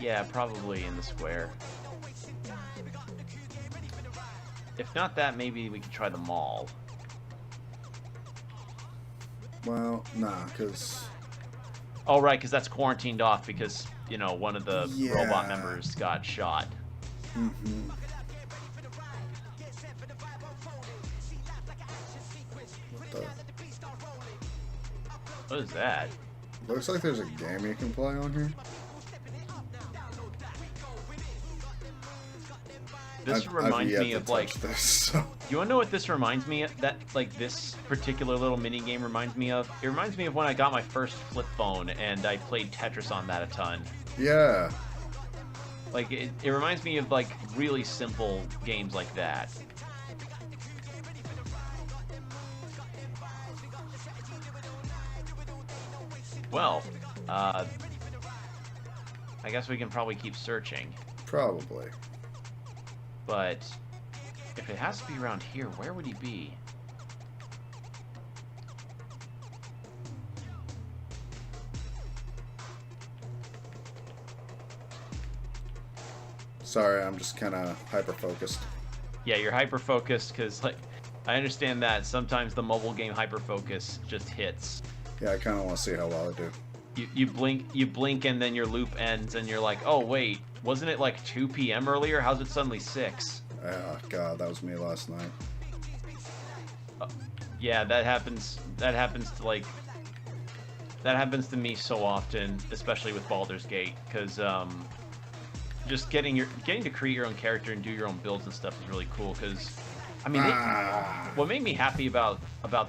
Speaker 2: Yeah, probably in the square. If not that, maybe we could try the mall.
Speaker 1: Well, nah, because...
Speaker 2: Oh, right, because that's quarantined off because, you know, one of the robot
Speaker 1: Yeah.
Speaker 2: members got shot.
Speaker 1: Mm-hmm. What the...
Speaker 2: What is that?
Speaker 1: Looks like there's a game you can play on here.
Speaker 2: This
Speaker 1: I've
Speaker 2: reminds
Speaker 1: yet
Speaker 2: me
Speaker 1: to
Speaker 2: of, like...
Speaker 1: touch this, so...
Speaker 2: You wanna know what this reminds me of? That, like, this particular little mini game reminds me of? It reminds me of when I got my first flip phone and I played Tetris on that a ton.
Speaker 1: Yeah.
Speaker 2: Like, it reminds me of, like, really simple games like that. Well, I guess we can probably keep searching.
Speaker 1: Probably.
Speaker 2: But if it has to be around here, where would he be?
Speaker 1: Sorry, I'm just kind of hyper-focused.
Speaker 2: Yeah, you're hyper-focused because, like, I understand that sometimes the mobile game hyper-focus just hits.
Speaker 1: Yeah, I kind of want to see how well I do.
Speaker 2: You blink, and then your loop ends, and you're like, oh wait, wasn't it like 2 p.m. earlier? How's it suddenly 6?
Speaker 1: Oh, God, that was me last night.
Speaker 2: Yeah, that happens. That happens to me so often, especially with Baldur's Gate, because just getting to create your own character and do your own builds and stuff is really cool. Because, I mean, what made me happy about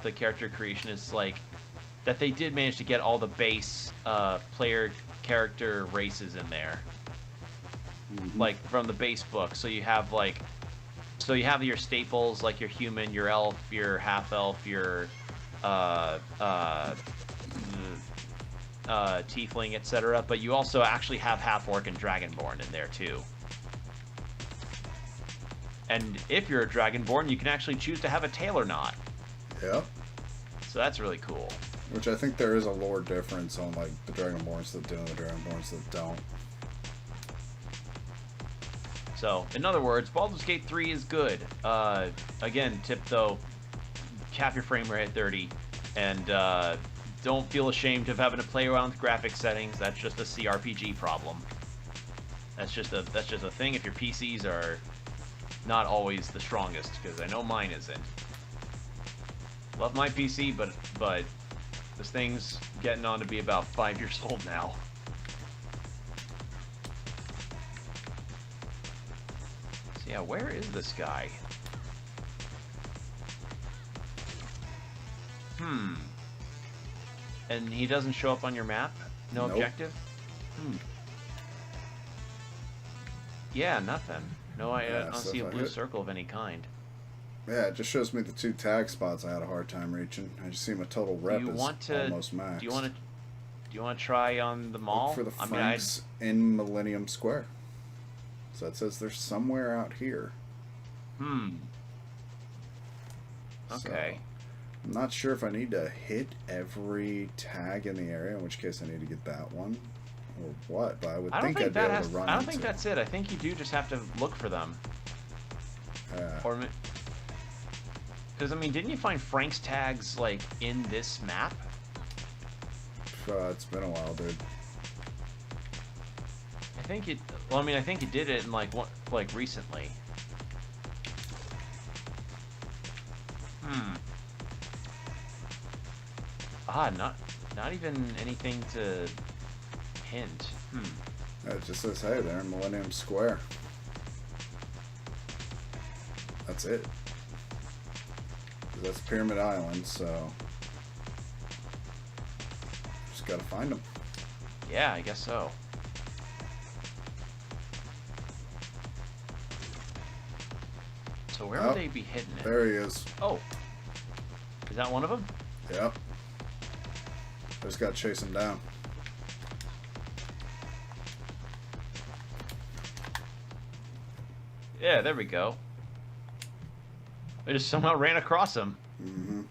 Speaker 2: the character creation is like that they did manage to get all the base player character races in there, like from the base book. So you have your staples like your human, your elf, your half elf, your tiefling, etc. But you also actually have half orc and dragonborn in there too. And if you're a dragonborn, you can actually choose to have a tail or not.
Speaker 1: Yeah.
Speaker 2: So that's really cool.
Speaker 1: Which I think there is a lore difference on, like, the Dragonborns that do and the Dragonborns that don't.
Speaker 2: So, in other words, Baldur's Gate 3 is good. Again, tip though, cap your frame rate at 30, and don't feel ashamed of having to play around with graphics settings. That's just a CRPG problem. That's just a thing if your PCs are not always the strongest, because I know mine isn't. Love my PC, but this thing's getting on to be about 5 years old now. So yeah, where is this guy? Hmm. And he doesn't show up on your map? No
Speaker 1: Nope.
Speaker 2: objective? Hmm. Yeah, nothing. No, I
Speaker 1: Yeah,
Speaker 2: don't
Speaker 1: so
Speaker 2: see
Speaker 1: if
Speaker 2: a
Speaker 1: I
Speaker 2: blue
Speaker 1: hit-
Speaker 2: circle of any kind.
Speaker 1: Yeah, it just shows me the 2 tag spots I had a hard time reaching. I just see my total
Speaker 2: Do
Speaker 1: rep
Speaker 2: you
Speaker 1: is
Speaker 2: want to?
Speaker 1: almost maxed.
Speaker 2: Do you want to? Do you want to try on the
Speaker 1: Look
Speaker 2: mall?
Speaker 1: for the
Speaker 2: I mean,
Speaker 1: Franks in Millennium Square. So it says they're somewhere out here.
Speaker 2: Hmm. Okay.
Speaker 1: So, I'm not sure if I need to hit every tag in the area, in which case I need to get that one, or what. But I would think I'd be able to run.
Speaker 2: I don't think that's it. I think you do just have to look for them. Or, because I mean, didn't you find Frank's tags like in this map?
Speaker 1: It's been a while, dude.
Speaker 2: I think it. Well, I mean, I think you did it in like recently. Hmm. Not even anything to hint.
Speaker 1: It just says, hey, they're in Millennium Square. That's it. That's Pyramid Island, so just gotta find them.
Speaker 2: Yeah, I guess so. So where would they be hidden it?
Speaker 1: There he is.
Speaker 2: Oh. Is that one of them?
Speaker 1: Yep. I just gotta chase him down.
Speaker 2: Yeah, there we go. I just somehow ran across him.
Speaker 1: Mm-hmm.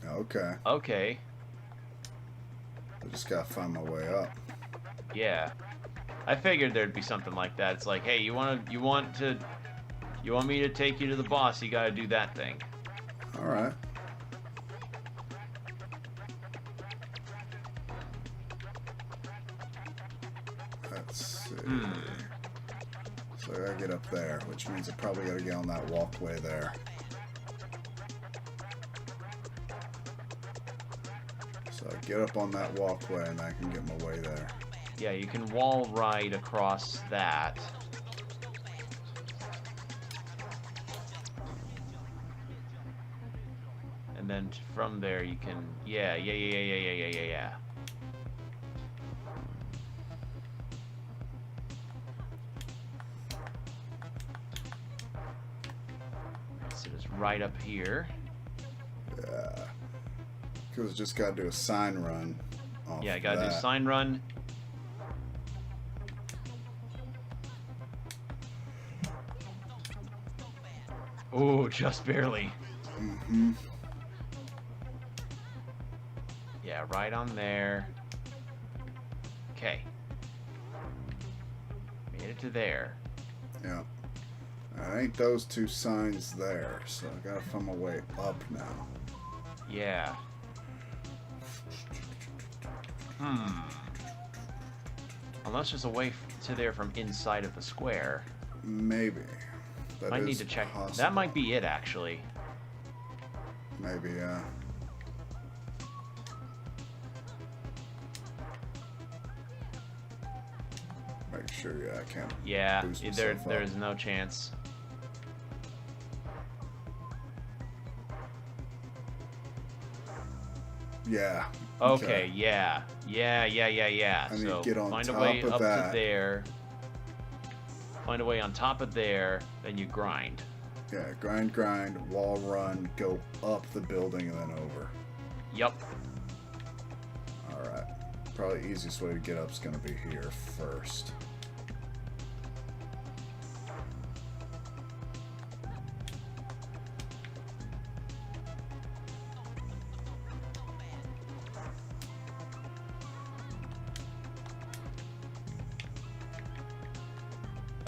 Speaker 1: Okay.
Speaker 2: Okay.
Speaker 1: I just gotta find my way up.
Speaker 2: Yeah. I figured there'd be something like that. It's like, hey, you want me to take you to the boss, you gotta do that thing.
Speaker 1: Alright. Let's see. So I gotta get up there, which means I probably gotta get on that walkway there. So I get up on that walkway and I can get my way there.
Speaker 2: Yeah, you can wall ride across that. And then from there you can, yeah. So it's right up here.
Speaker 1: Yeah. Because I just gotta do a sign run.
Speaker 2: Yeah, I gotta do sign run. Oh, just barely.
Speaker 1: Mm-hmm.
Speaker 2: Yeah, right on there. Okay. Made it to there.
Speaker 1: Yeah. Ain't those 2 signs there, so I gotta find my way up now.
Speaker 2: Yeah. Unless there's a way to there from inside of the square.
Speaker 1: Maybe. That
Speaker 2: Might
Speaker 1: is
Speaker 2: need to check.
Speaker 1: possible.
Speaker 2: That might be it, actually.
Speaker 1: Maybe, yeah. Make sure, yeah, I can't.
Speaker 2: Yeah,
Speaker 1: boost myself up.
Speaker 2: there's no chance.
Speaker 1: Yeah.
Speaker 2: Okay, yeah.
Speaker 1: I need
Speaker 2: So
Speaker 1: to get on
Speaker 2: find a
Speaker 1: top
Speaker 2: way
Speaker 1: of
Speaker 2: up
Speaker 1: that.
Speaker 2: to there. Find a way on top of there, then you grind.
Speaker 1: Yeah, grind, wall run, go up the building and then over.
Speaker 2: Yup.
Speaker 1: Alright. Probably the easiest way to get up is going to be here first.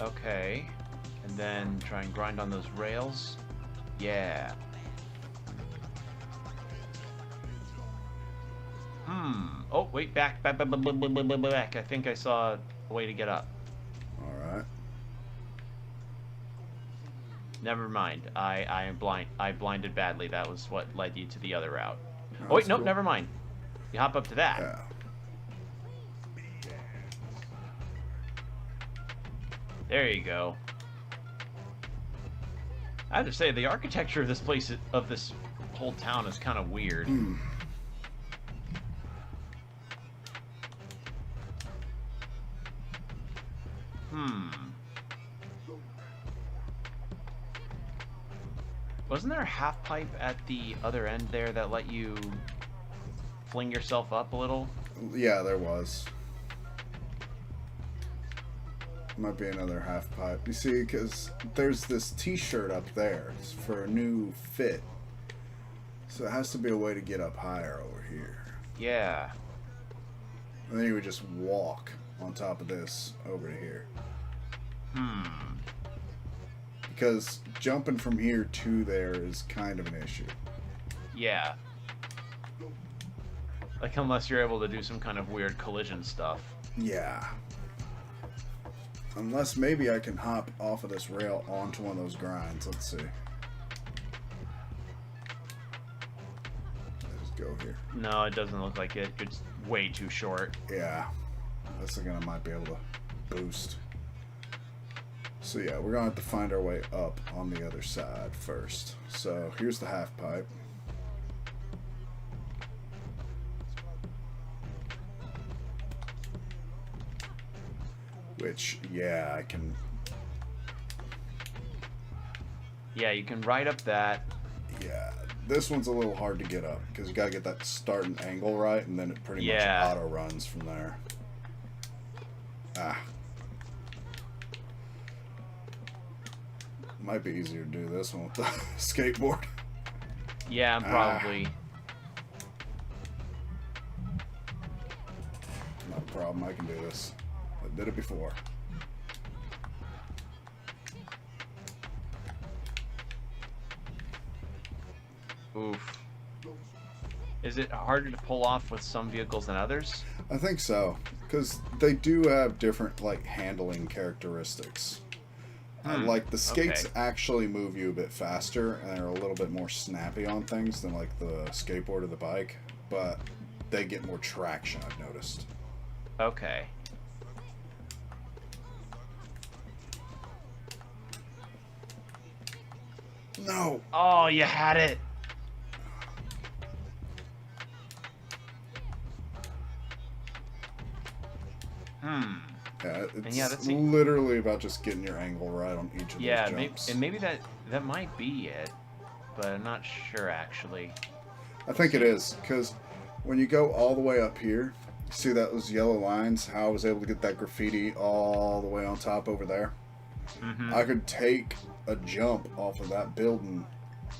Speaker 2: Okay. And then try and grind on those rails. Yeah. Oh, wait, back. I think I saw a way to get up.
Speaker 1: Alright.
Speaker 2: Never mind. I am blind. I blinded badly. That was what led you to the other route.
Speaker 1: Oh,
Speaker 2: Oh, wait,
Speaker 1: that's
Speaker 2: nope,
Speaker 1: cool.
Speaker 2: never mind. You hop up to that.
Speaker 1: Yeah.
Speaker 2: There you go. I have to say, the architecture of this place, of this whole town, is kind of weird. Wasn't there a half pipe at the other end there that let you fling yourself up a little?
Speaker 1: Yeah, there was. Might be another half pipe. You see, because there's this t-shirt up there. It's for a new fit. So it has to be a way to get up higher over here.
Speaker 2: Yeah.
Speaker 1: And then you would just walk on top of this over to here. Because jumping from here to there is kind of an issue.
Speaker 2: Yeah. Like, unless you're able to do some kind of weird collision stuff.
Speaker 1: Yeah. Unless maybe I can hop off of this rail onto one of those grinds. Let's see. Let's go here.
Speaker 2: No, it doesn't look like it. It's way too short.
Speaker 1: Yeah. This again, I might be able to boost. So yeah, we're gonna have to find our way up on the other side first. So here's the half pipe. Which, yeah, I can...
Speaker 2: Yeah, you can ride up that.
Speaker 1: Yeah, this one's a little hard to get up because you gotta get that starting angle right, and then it pretty much auto runs from there. Ah. Might be easier to do this one with the skateboard.
Speaker 2: Yeah, probably.
Speaker 1: Not a problem, I can do this. I did it before.
Speaker 2: Oof. Is it harder to pull off with some vehicles than others?
Speaker 1: I think so, because they do have different, like, handling characteristics. Like, the skates actually move you a bit faster, and they're a little bit more snappy on things than, like, the skateboard or the bike, but they get more traction, I've noticed.
Speaker 2: Okay.
Speaker 1: No!
Speaker 2: Oh, you had it!
Speaker 1: Yeah, it's literally about just getting your angle right on each of those jumps.
Speaker 2: And maybe that might be it, but I'm not sure actually.
Speaker 1: I think it is, because when you go all the way up here, see those yellow lines, how I was able to get that graffiti all the way on top over there? I could take a jump off of that building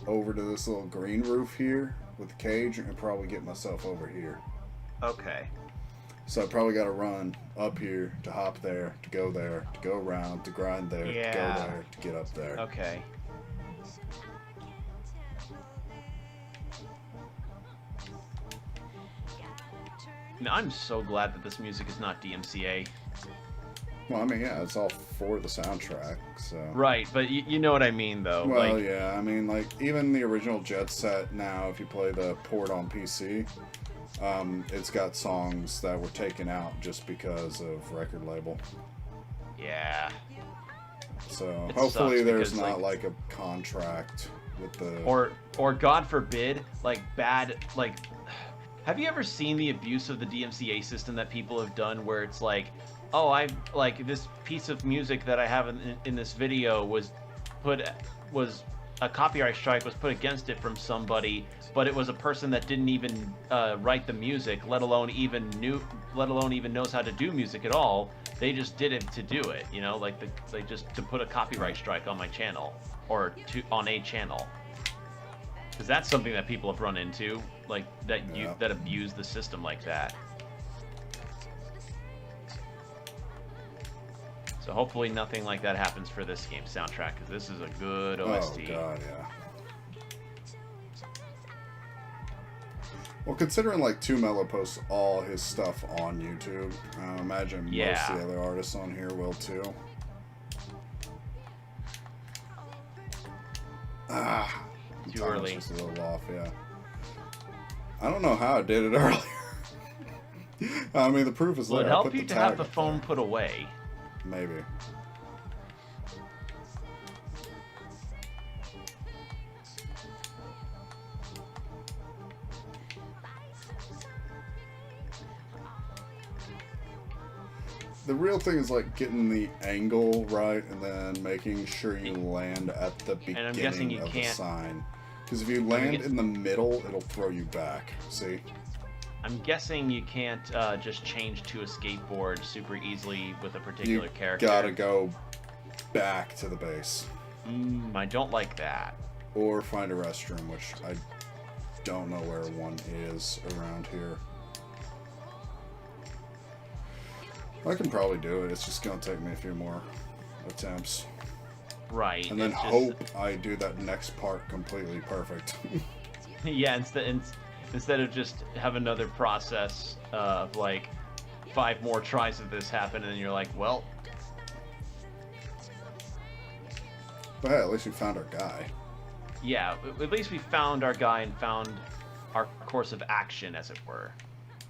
Speaker 1: over to this little green roof here with the cage and probably get myself over here.
Speaker 2: Okay.
Speaker 1: So I probably got to run up here to hop there, to go around, to grind there, to go there, to get up there.
Speaker 2: Okay. Now, I'm so glad that this music is not DMCA.
Speaker 1: Well, I mean, yeah, it's all for the soundtrack, so...
Speaker 2: Right, but you know what I mean, though.
Speaker 1: Well,
Speaker 2: like...
Speaker 1: yeah, I mean, like, even the original Jet Set now, if you play the port on PC... it's got songs that were taken out just because of record label.
Speaker 2: Yeah.
Speaker 1: So hopefully there's not like a contract with the
Speaker 2: or God forbid like bad like. Have you ever seen the abuse of the DMCA system that people have done where it's like, oh, I like this piece of music that I have in this video was a copyright strike was put against it from somebody, but it was a person that didn't even write the music, let alone even knows how to do music at all. They just did it to do it, you know, like they just to put a copyright strike on my channel or on a channel. Because that's something that people have run into, like that abuse the system like that. So hopefully nothing like that happens for this game's soundtrack, because this is a good OST.
Speaker 1: Oh god, yeah. Well, considering like 2Mello posts all his stuff on YouTube, I imagine most of the other artists on here will too.
Speaker 2: Too early.
Speaker 1: Just a little off, yeah. I don't know how I did it earlier. I mean, the proof is
Speaker 2: Will it
Speaker 1: there. I
Speaker 2: help
Speaker 1: put
Speaker 2: you
Speaker 1: the
Speaker 2: to
Speaker 1: tag
Speaker 2: have the
Speaker 1: up
Speaker 2: phone
Speaker 1: there.
Speaker 2: put away?
Speaker 1: Maybe. The real thing is like getting the angle right and then making sure you land at the
Speaker 2: And I'm guessing
Speaker 1: beginning
Speaker 2: you
Speaker 1: of the
Speaker 2: can't.
Speaker 1: sign. Because if you land in the middle, it'll throw you back. See?
Speaker 2: I'm guessing you can't just change to a skateboard super easily with a particular
Speaker 1: You
Speaker 2: character.
Speaker 1: gotta go back to the base.
Speaker 2: I don't like that.
Speaker 1: Or find a restroom, which I don't know where one is around here. I can probably do it. It's just gonna take me a few more attempts.
Speaker 2: Right.
Speaker 1: And then
Speaker 2: it's just-
Speaker 1: hope I do that next part completely perfect.
Speaker 2: Yeah, instead of just have another process of like 5 more tries of this happen, and then you're like, well,
Speaker 1: But hey, at least we found our guy.
Speaker 2: yeah, at least we found our guy and found our course of action, as it were.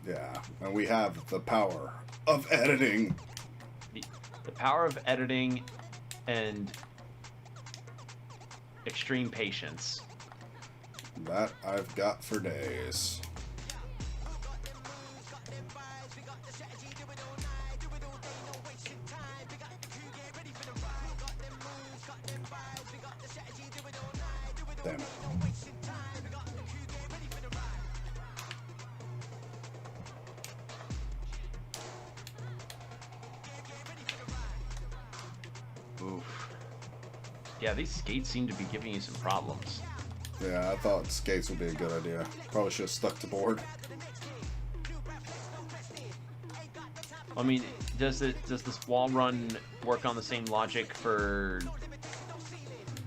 Speaker 1: Yeah, and we have the power of editing.
Speaker 2: The power of editing and extreme patience.
Speaker 1: That I've got for days. Damn it.
Speaker 2: Oof. Yeah, these skates seem to be giving you some problems.
Speaker 1: Yeah, I thought skates would be a good idea. Probably should have stuck to board.
Speaker 2: I mean, does this wall run work on the same logic for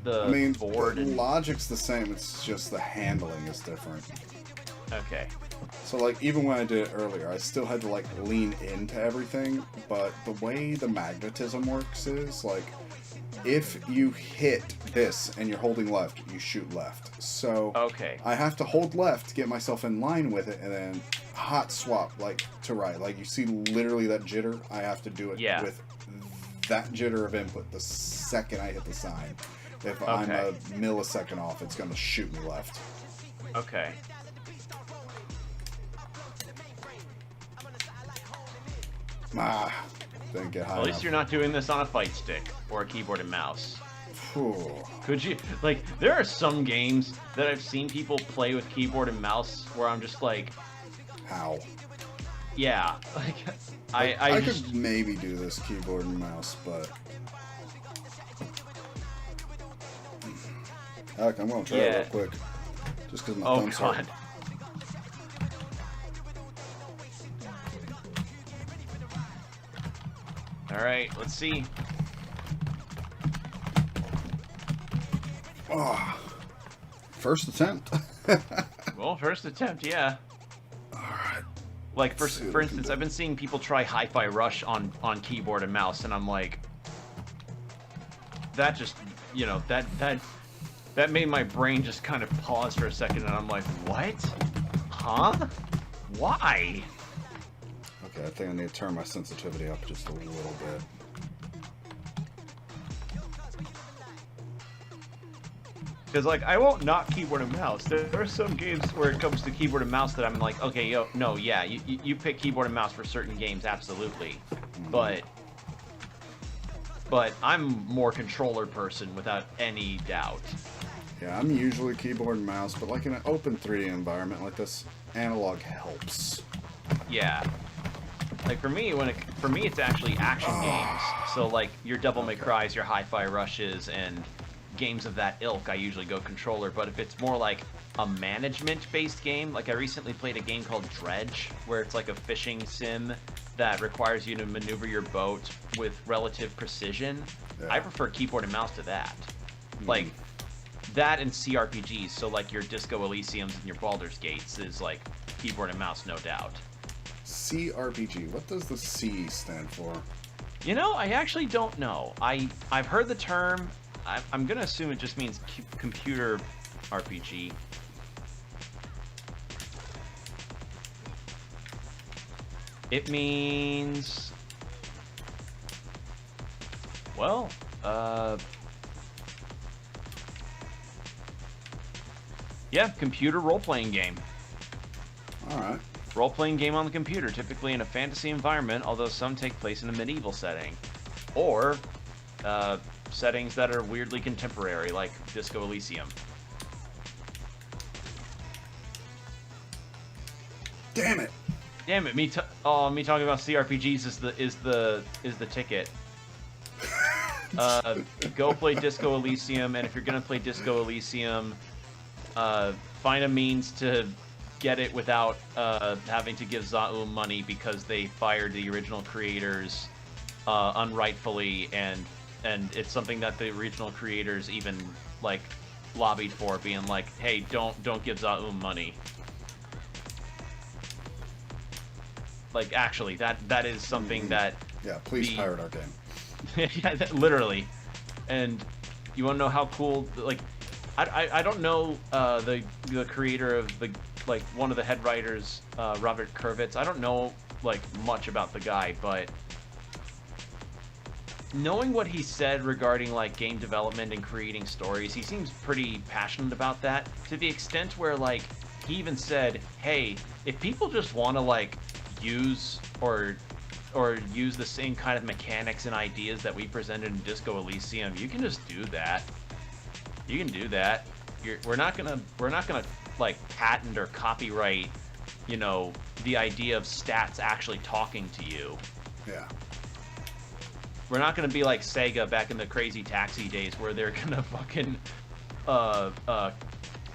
Speaker 2: the
Speaker 1: I mean,
Speaker 2: board?
Speaker 1: the logic's the same, it's just the handling is different.
Speaker 2: Okay.
Speaker 1: So, like, even when I did it earlier, I still had to, like, lean into everything, but the way the magnetism works is, like, if you hit this and you're holding left, you shoot left. So,
Speaker 2: Okay.
Speaker 1: I have to hold left to get myself in line with it, and then hot swap, like, to right. Like, you see literally that jitter? I have to do it with that jitter of input the second I hit the sign. If I'm a millisecond off, it's going to shoot me left.
Speaker 2: Okay.
Speaker 1: Ah, didn't get high
Speaker 2: At least
Speaker 1: enough.
Speaker 2: you're not doing this on a fight stick or a keyboard and mouse.
Speaker 1: Phew.
Speaker 2: Could you? Like, there are some games that I've seen people play with keyboard and mouse where I'm just like,
Speaker 1: How?
Speaker 2: yeah. Like,
Speaker 1: I
Speaker 2: just,
Speaker 1: could maybe do this keyboard and mouse, but... Heck, I'm going to try it real quick. Just because my
Speaker 2: oh
Speaker 1: thumbs
Speaker 2: god.
Speaker 1: hurt.
Speaker 2: Alright, let's see.
Speaker 1: Oh, first attempt.
Speaker 2: Well, first attempt, yeah.
Speaker 1: Alright.
Speaker 2: Like, for
Speaker 1: see what we can
Speaker 2: instance,
Speaker 1: do.
Speaker 2: I've been seeing people try Hi-Fi Rush on keyboard and mouse, and I'm like, that just, you know, that made my brain just kind of pause for a second, and I'm like, what? Huh? Why?
Speaker 1: Okay, I think I need to turn my sensitivity up just a little bit.
Speaker 2: Because, like, I won't knock keyboard and mouse. There are some games where it comes to keyboard and mouse that I'm like, okay, yo, no, yeah, you pick keyboard and mouse for certain games, absolutely. But I'm more controller person without any doubt.
Speaker 1: Yeah, I'm usually keyboard and mouse, but like in an open 3D environment like this, analog helps.
Speaker 2: Yeah. Like, for me, it's actually action games. So, like, your Devil May Cry's, your Hi-Fi Rushes, and games of that ilk, I usually go controller. But if it's more like a management-based game, like I recently played a game called Dredge, where it's like a fishing sim that requires you to maneuver your boat with relative precision, I prefer keyboard and mouse to that. Like, that and CRPGs, so like your Disco Elysiums and your Baldur's Gates is like keyboard and mouse, no doubt.
Speaker 1: CRPG, what does the C stand for?
Speaker 2: You know, I actually don't know. I've heard the term. I'm gonna assume it just means computer RPG. It means, well, yeah, computer role-playing game.
Speaker 1: Alright.
Speaker 2: Role-playing game on the computer, typically in a fantasy environment, although some take place in a medieval setting. Or, settings that are weirdly contemporary, like Disco Elysium.
Speaker 1: Damn it!
Speaker 2: Damn it! Me talking about CRPGs is the ticket. Go play Disco Elysium, and if you're gonna play Disco Elysium, find a means to get it without having to give Zaum money because they fired the original creators unrightfully, and it's something that the original creators even like lobbied for, being like, hey, don't give Zaum money. Like, actually, that is something that...
Speaker 1: Yeah, please pirate our game.
Speaker 2: Yeah, literally. And you want to know how cool... Like, I don't know the creator of the... Like, one of the head writers, Robert Kurvitz. I don't know, like, much about the guy, but... Knowing what he said regarding, like, game development and creating stories, he seems pretty passionate about that. To the extent where, like, he even said, hey, if people just want to, like... use use the same kind of mechanics and ideas that we presented in Disco Elysium, you can just do that. You can do that. We're not gonna like patent or copyright, you know, the idea of stats actually talking to you.
Speaker 1: Yeah.
Speaker 2: We're not gonna be like Sega back in the Crazy Taxi days where they're gonna fucking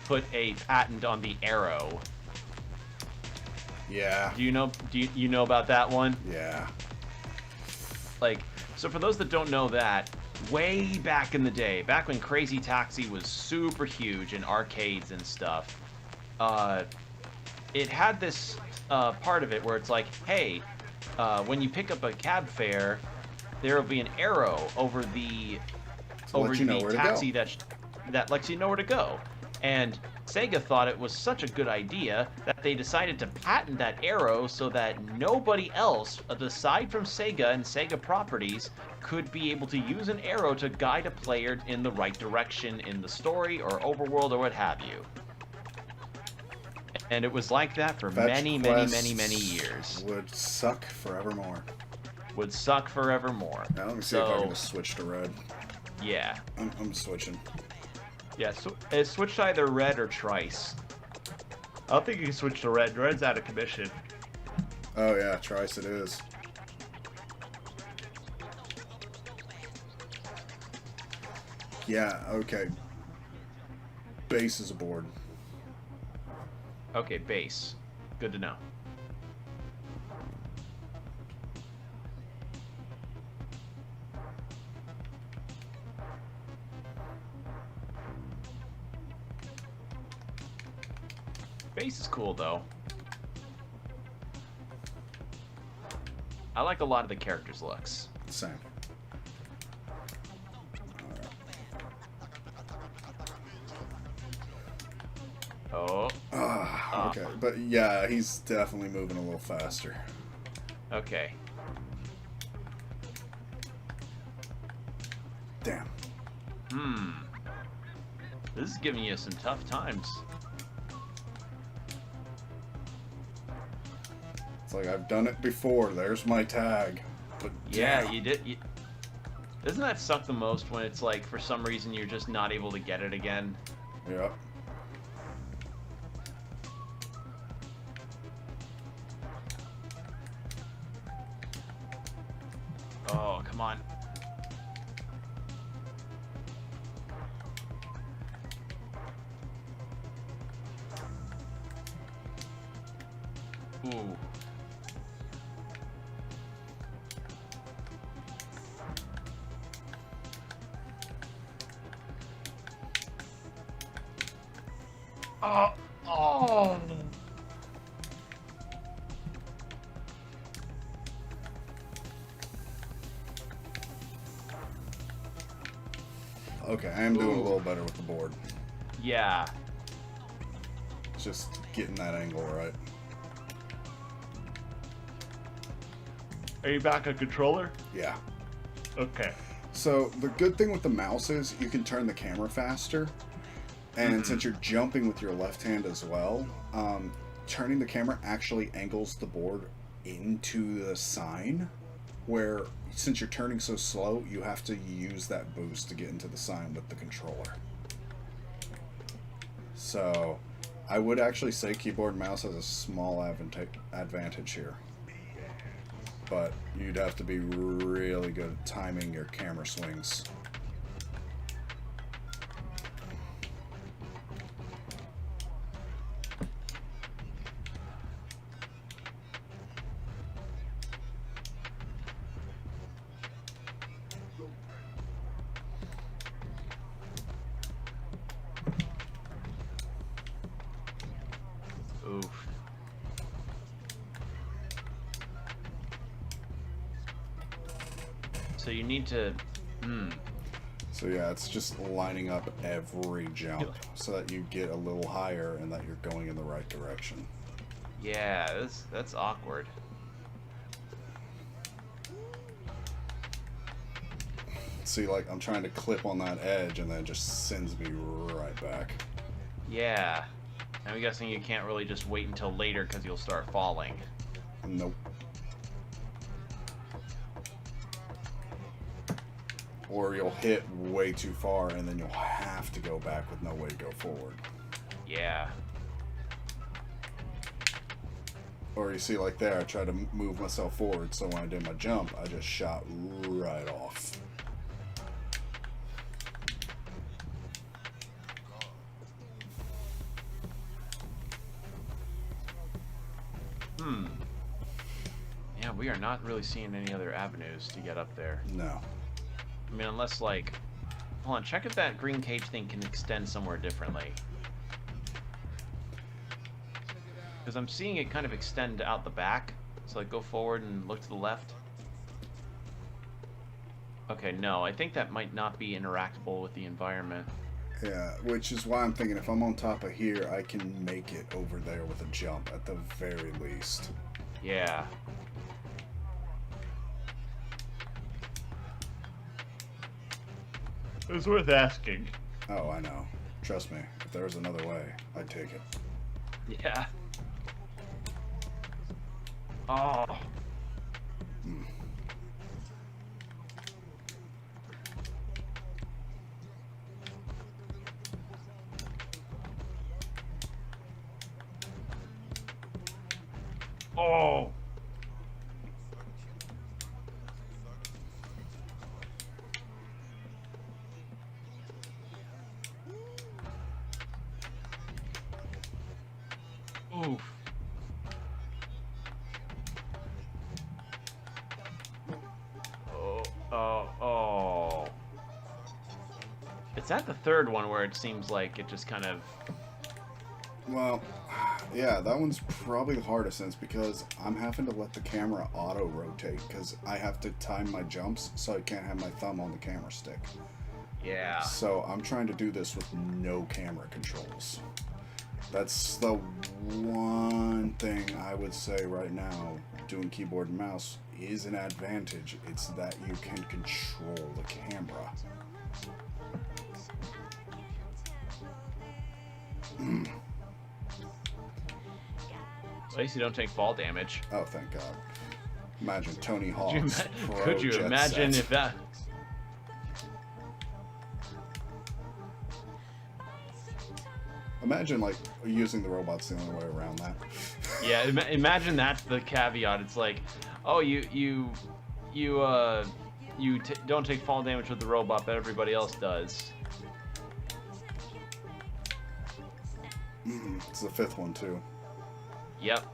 Speaker 2: put a patent on the arrow.
Speaker 1: Yeah.
Speaker 2: Do you know about that one?
Speaker 1: Yeah.
Speaker 2: Like, so for those that don't know that, way back in the day, back when Crazy Taxi was super huge in arcades and stuff, it had this part of it where it's like, hey, when you pick up a cab fare, there will be an arrow over the taxi that lets you know where to go. And Sega thought it was such a good idea that they decided to patent that arrow so that nobody else, aside from Sega and Sega properties, could be able to use an arrow to guide a player in the right direction in the story or overworld or what have you. And it was like that for many years.
Speaker 1: Would suck forevermore.
Speaker 2: Would suck forevermore.
Speaker 1: Now let me see if I can just switch to red.
Speaker 2: Yeah.
Speaker 1: I'm switching.
Speaker 2: Yeah, so switch to either red or Trice. I don't think you can switch to red. Red's out of commission.
Speaker 1: Oh yeah, Trice it is. Yeah, okay. Base is aboard.
Speaker 2: Okay, base. Good to know. Base is cool, though. I like a lot of the characters' looks.
Speaker 1: Same.
Speaker 2: Oh.
Speaker 1: Okay, but yeah, he's definitely moving a little faster.
Speaker 2: Okay.
Speaker 1: Damn.
Speaker 2: This is giving you some tough times.
Speaker 1: It's like, I've done it before. There's my tag. But
Speaker 2: yeah,
Speaker 1: damn.
Speaker 2: you did. Doesn't that suck the most when it's like, for some reason, you're just not able to get it again?
Speaker 1: Yep.
Speaker 2: Oh, come on. Ooh. Oh.
Speaker 1: Okay, I am doing a little better with the board.
Speaker 2: Yeah.
Speaker 1: Just getting that angle right.
Speaker 2: Are you back on controller?
Speaker 1: Yeah.
Speaker 2: Okay.
Speaker 1: So the good thing with the mouse is you can turn the camera faster. And since you're jumping with your left hand as well, turning the camera actually angles the board into the sign, where since you're turning so slow, you have to use that boost to get into the sign with the controller. So I would actually say keyboard and mouse has a small advantage here. But you'd have to be really good at timing your camera swings.
Speaker 2: Oof. So you need to...
Speaker 1: So yeah, it's just lining up every jump so that you get a little higher and that you're going in the right direction.
Speaker 2: Yeah, that's awkward.
Speaker 1: See, like, I'm trying to clip on that edge and then it just sends me right back.
Speaker 2: Yeah. I'm guessing you can't really just wait until later because you'll start falling.
Speaker 1: Nope. Or you'll hit way too far and then you'll have to go back with no way to go forward.
Speaker 2: Yeah.
Speaker 1: Or you see, like there, I tried to move myself forward, so when I did my jump, I just shot right off.
Speaker 2: Yeah, we are not really seeing any other avenues to get up there.
Speaker 1: No.
Speaker 2: I mean, unless, like... Hold on, check if that green cage thing can extend somewhere differently. Because I'm seeing it kind of extend out the back. So, like, go forward and look to the left. Okay, no, I think that might not be interactable with the environment.
Speaker 1: Yeah, which is why I'm thinking if I'm on top of here, I can make it over there with a jump at the very least.
Speaker 2: Yeah. It's worth asking.
Speaker 1: Oh, I know. Trust me, if there was another way, I'd take it.
Speaker 2: Yeah. Oh. Oh. Oof. Oh. It's at the third one where it seems like it just kind of...
Speaker 1: Well, yeah, that one's probably the hardest since because I'm having to let the camera auto-rotate because I have to time my jumps so I can't have my thumb on the camera stick.
Speaker 2: Yeah.
Speaker 1: So I'm trying to do this with no camera controls. That's the one thing I would say right now, doing keyboard and mouse is an advantage. It's that you can control the camera.
Speaker 2: At least you don't take fall damage.
Speaker 1: Oh, thank God. Imagine Tony Hawk's
Speaker 2: Could you
Speaker 1: Jet
Speaker 2: imagine
Speaker 1: Set.
Speaker 2: if that...
Speaker 1: Imagine, like, using the robots the only way around that.
Speaker 2: Yeah, imagine that's the caveat. It's like, oh, you don't take fall damage with the robot, but everybody else does.
Speaker 1: It's the fifth one, too.
Speaker 2: Yep.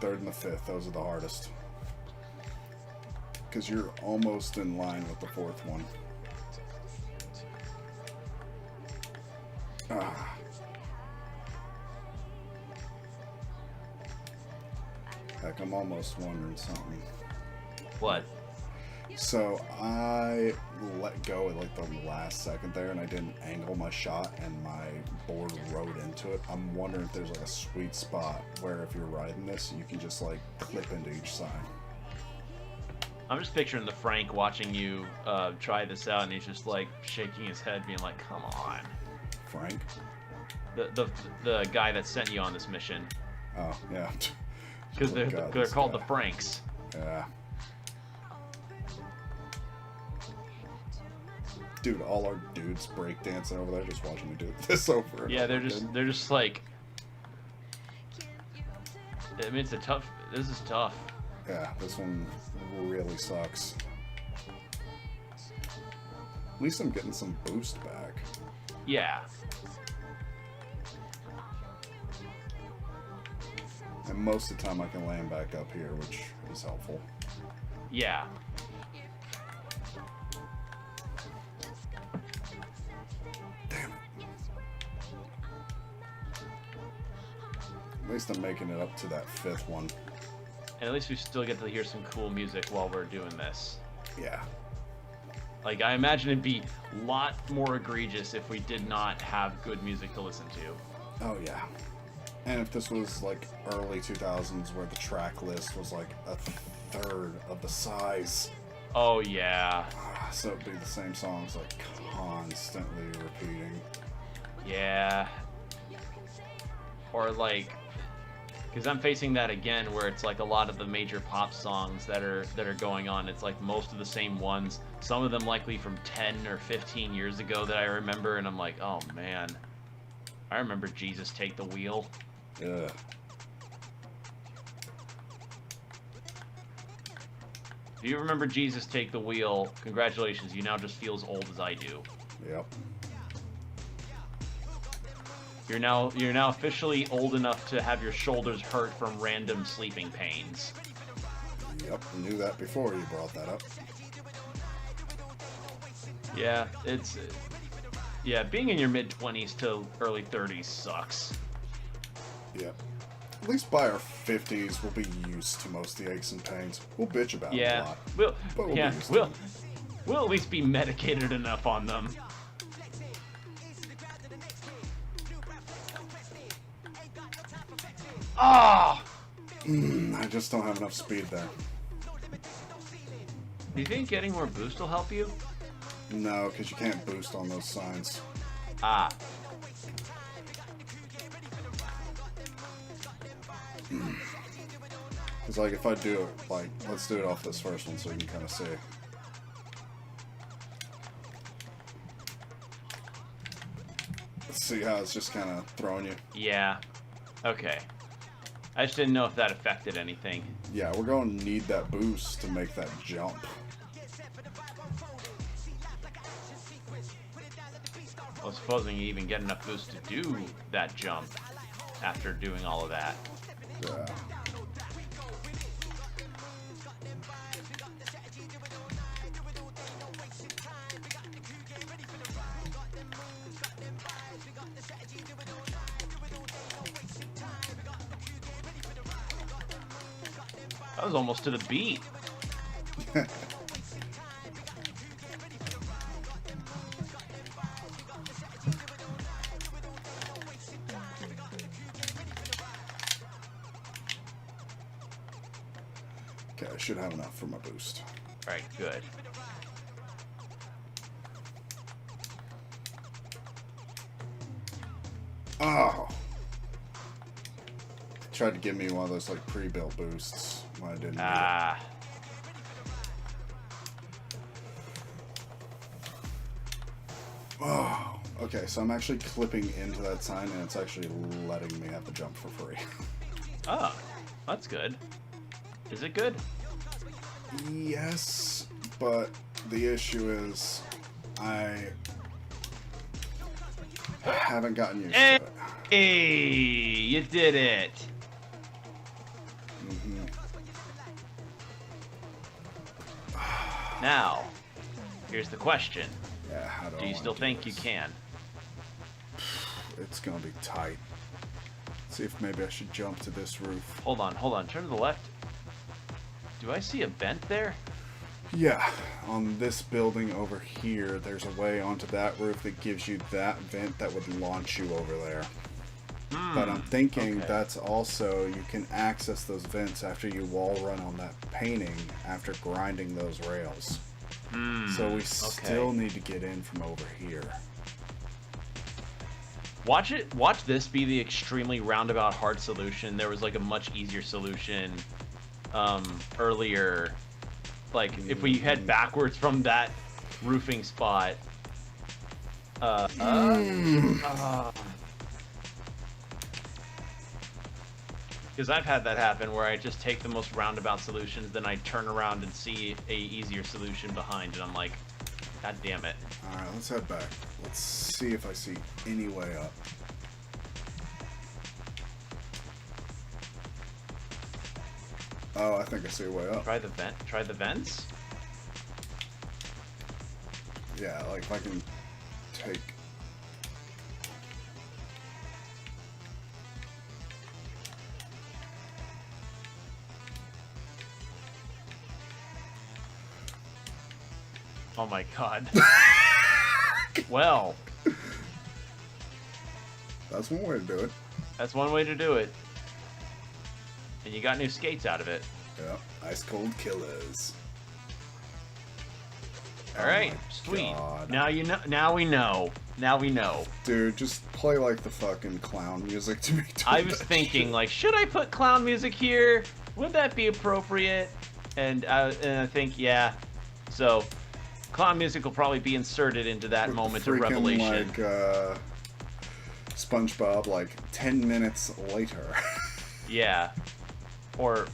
Speaker 1: Third and the fifth, those are the hardest. Because you're almost in line with the fourth one. Ah. Heck, I'm almost wondering something.
Speaker 2: What?
Speaker 1: So I let go at like the last second there, and I didn't angle my shot, and my board rode into it. I'm wondering if there's like a sweet spot where if you're riding this, you can just like clip into each sign.
Speaker 2: I'm just picturing the Frank watching you try this out, and he's just like shaking his head, being like, "Come on."
Speaker 1: Frank?
Speaker 2: The guy that sent you on this mission.
Speaker 1: Oh yeah.
Speaker 2: Because they're called the Franks.
Speaker 1: Yeah. Dude, all our dudes breakdancing over there, just watching me do this over.
Speaker 2: Yeah, they're just like. I mean, This is tough.
Speaker 1: Yeah, this one really sucks. At least I'm getting some boost back.
Speaker 2: Yeah.
Speaker 1: And most of the time I can land back up here, which is helpful.
Speaker 2: Yeah.
Speaker 1: Damn it. At least I'm making it up to that fifth one.
Speaker 2: And at least we still get to hear some cool music while we're doing this.
Speaker 1: Yeah.
Speaker 2: Like, I imagine it'd be a lot more egregious if we did not have good music to listen to.
Speaker 1: Oh, yeah. And if this was, like, early 2000s where the track list was, like, a third of the size.
Speaker 2: Oh, yeah.
Speaker 1: So it'd be the same songs, like, constantly repeating.
Speaker 2: Yeah. Or, like... Because I'm facing that again, where it's like a lot of the major pop songs that are going on. It's like most of the same ones. Some of them likely from 10 or 15 years ago that I remember, and I'm like, oh man, I remember Jesus Take the Wheel.
Speaker 1: Yeah.
Speaker 2: If you remember Jesus Take the Wheel, congratulations, you now just feel as old as I do.
Speaker 1: Yep.
Speaker 2: You're now officially old enough to have your shoulders hurt from random sleeping pains.
Speaker 1: Yep, knew that before you brought that up.
Speaker 2: Yeah, yeah, being in your mid-20s to early 30s sucks.
Speaker 1: Yep. At least by our 50s, we'll be used to most of the aches and pains. We'll bitch about it a lot. We'll
Speaker 2: at least be medicated enough on them. Ah!
Speaker 1: I just don't have enough speed there.
Speaker 2: Do you think getting more boost will help you?
Speaker 1: No, because you can't boost on those signs.
Speaker 2: Ah.
Speaker 1: It's like if I do it, like, let's do it off this first one so you can kind of see. Let's see how it's just kind of throwing you.
Speaker 2: Yeah. Okay. I just didn't know if that affected anything.
Speaker 1: Yeah, we're going to need that boost to make that jump.
Speaker 2: Well, supposing you even get enough boost to do that jump after doing all of that.
Speaker 1: Yeah.
Speaker 2: That was almost to the beat.
Speaker 1: Okay, I should have enough for my boost.
Speaker 2: Alright, good.
Speaker 1: Oh! Tried to give me one of those like pre-built boosts when I didn't.
Speaker 2: Ah.
Speaker 1: Oh, okay. So I'm actually clipping into that sign, and it's actually letting me have the jump for free.
Speaker 2: Oh, that's good. Is it good?
Speaker 1: Yes, but the issue is I haven't gotten used to it.
Speaker 2: Hey, you did it. Now, here's the question.
Speaker 1: Yeah, how
Speaker 2: Do you still think you can?
Speaker 1: It's gonna be tight. See if maybe I should jump to this roof.
Speaker 2: Hold on. Turn to the left. Do I see a vent there?
Speaker 1: Yeah, on this building over here, there's a way onto that roof that gives you that vent that would launch you over there. But I'm thinking
Speaker 2: okay.
Speaker 1: that's also, you can access those vents after you wall run on that painting after grinding those rails. So we still need to get in from over here.
Speaker 2: Watch this be the extremely roundabout hard solution. There was like a much easier solution earlier. Like if we head backwards from that roofing spot. Because I've had that happen where I just take the most roundabout solutions, then I turn around and see a easier solution behind, and I'm like, God damn it.
Speaker 1: Alright, let's head back. Let's see if I see any way up. Oh, I think I see a way up.
Speaker 2: Try the vents?
Speaker 1: Yeah, like if I can take...
Speaker 2: Oh my god. Well.
Speaker 1: That's one way to do it.
Speaker 2: That's one way to do it. And you got new skates out of it.
Speaker 1: Yeah, ice cold killers.
Speaker 2: Alright,
Speaker 1: Oh my
Speaker 2: sweet.
Speaker 1: God.
Speaker 2: Now you know. Now we know. Now we know.
Speaker 1: Dude, just play like the fucking clown music to me.
Speaker 2: I was thinking, like, should I put clown music here? Would that be appropriate? And I think, yeah. So, clown music will probably be inserted into that moment of revelation.
Speaker 1: Like, SpongeBob, like 10 minutes later.
Speaker 2: Yeah. Or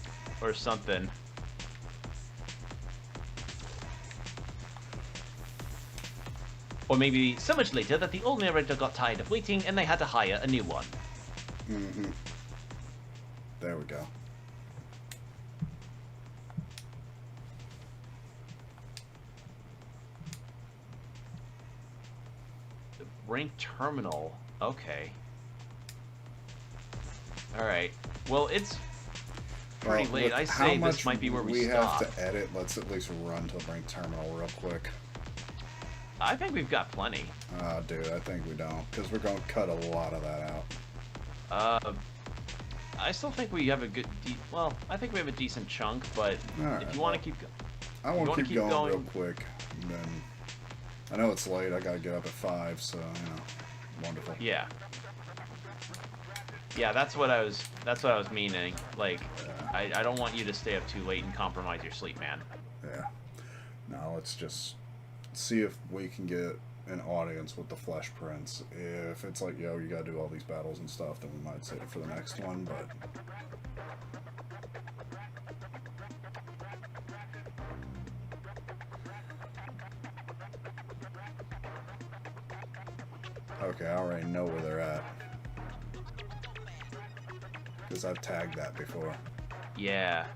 Speaker 2: something. Or maybe so much later that the old narrator got tired of waiting and they had to hire a new one.
Speaker 1: Mm-hmm. There we go.
Speaker 2: The Brink Terminal. Okay. Alright. Well, it's pretty late. I say this might be where we stop.
Speaker 1: have to edit. Let's at least run to the Brink Terminal real quick.
Speaker 2: I think we've got plenty.
Speaker 1: Dude, I think we don't, because we're going to cut a lot of that out.
Speaker 2: I still think we have a good... well, I think we have a decent chunk, but
Speaker 1: Right,
Speaker 2: if you want to keep...
Speaker 1: I want to keep going real quick. And then, I know it's late. I got to get up at 5, so, you know, wonderful.
Speaker 2: Yeah. Yeah, that's what I was meaning. Like, I don't want you to stay up too late and compromise your sleep, man.
Speaker 1: Yeah. Now let's just see if we can get an audience with the Flesh Prince. If it's like, yo, you gotta do all these battles and stuff, then we might save it for the next one, but... Okay, I already know where they're at. Because I've tagged that before.
Speaker 2: Yeah.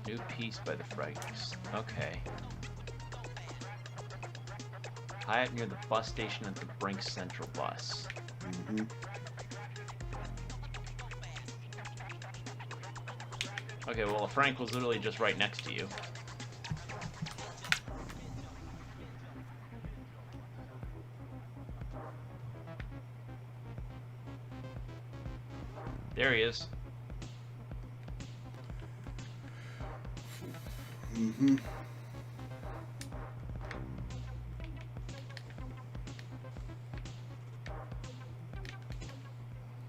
Speaker 2: New piece by the Fragments. Okay. High up near the bus station at the Brink Central bus.
Speaker 1: Mm-hmm.
Speaker 2: Okay, well, Frank was literally just right next to you. There he is.
Speaker 1: Mm-hmm.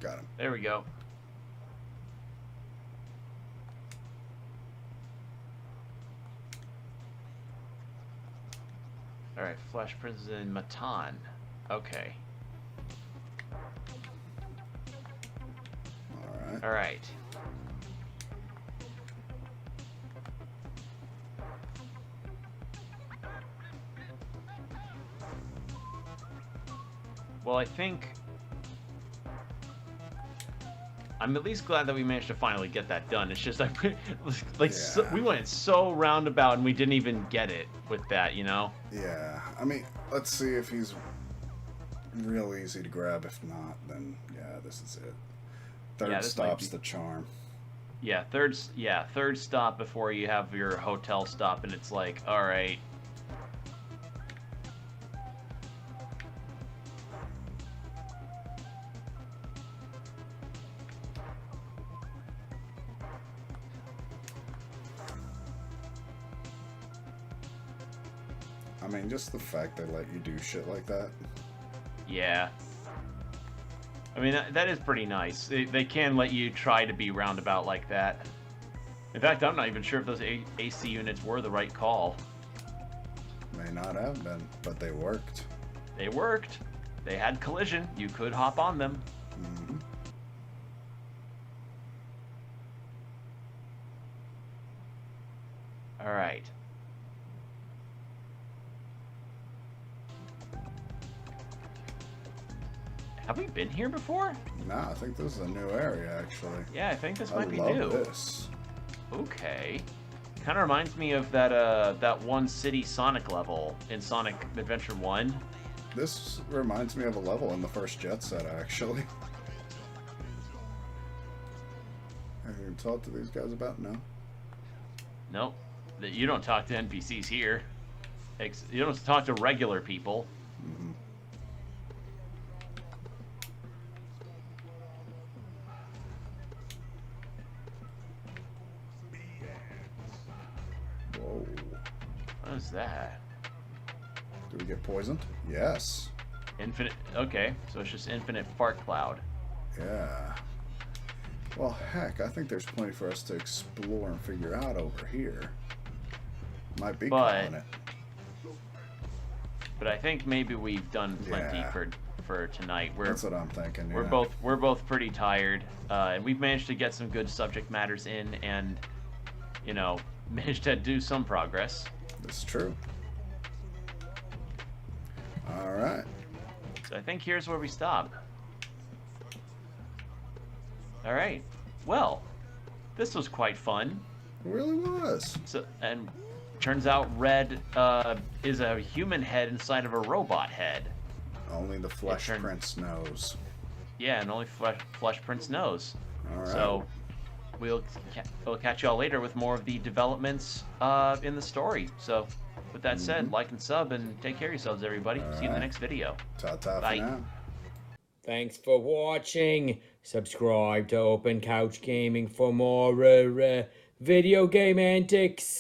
Speaker 1: Got him.
Speaker 2: There we go. Alright, Flash Prince is in Matan. Okay.
Speaker 1: Alright.
Speaker 2: Alright. Well, I think... I'm at least glad that we managed to finally get that done. It's just, we went so roundabout and we didn't even get it with that, you know?
Speaker 1: Yeah. I mean, let's see if he's real easy to grab. If not, then yeah, this is it. Third
Speaker 2: Yeah, this might
Speaker 1: stop's
Speaker 2: be.
Speaker 1: the charm.
Speaker 2: Third stop before you have your hotel stop, and it's like, all right.
Speaker 1: I mean, just the fact they let you do shit like that.
Speaker 2: Yeah. I mean, that is pretty nice. They can let you try to be roundabout like that. In fact, I'm not even sure if those AC units were the right call.
Speaker 1: May not have been, but they worked.
Speaker 2: They worked. They had collision. You could hop on them.
Speaker 1: Mm-hmm.
Speaker 2: All right. Have we been here before?
Speaker 1: Nah, I think this is a new area, actually.
Speaker 2: Yeah, I think this
Speaker 1: I
Speaker 2: might be
Speaker 1: love
Speaker 2: new.
Speaker 1: this.
Speaker 2: Okay. Kind of reminds me of that that one city Sonic level in Sonic Adventure 1.
Speaker 1: This reminds me of a level in the first Jet Set, actually. Have you talked to these guys about? No?
Speaker 2: Nope. You don't talk to NPCs here. You don't talk to regular people.
Speaker 1: Mm-hmm. Whoa.
Speaker 2: What is that?
Speaker 1: Do we get poisoned? Yes.
Speaker 2: Infinite. Okay, so it's just infinite fart cloud.
Speaker 1: Yeah. Well, heck, I think there's plenty for us to explore and figure out over here. Might be calling it.
Speaker 2: But I think maybe we've done plenty
Speaker 1: Yeah.
Speaker 2: for tonight.
Speaker 1: That's what I'm thinking.
Speaker 2: We're
Speaker 1: Yeah.
Speaker 2: both pretty tired, and we've managed to get some good subject matters in, and managed to do some progress.
Speaker 1: That's true. All right.
Speaker 2: So I think here's where we stop. All right. Well, this was quite fun.
Speaker 1: It really was.
Speaker 2: So, and turns out Red is a human head inside of a robot head.
Speaker 1: Only the Flesh Prince knows.
Speaker 2: Yeah, and only Flesh Prince knows.
Speaker 1: All right.
Speaker 2: So we'll catch y'all later with more of the developments in the story. So with that said, like and sub and take care of yourselves, everybody. See you in the next video.
Speaker 1: Ta-ta
Speaker 2: Bye.
Speaker 1: for now.
Speaker 3: Thanks for watching. Subscribe to Open Couch Gaming for more video game antics.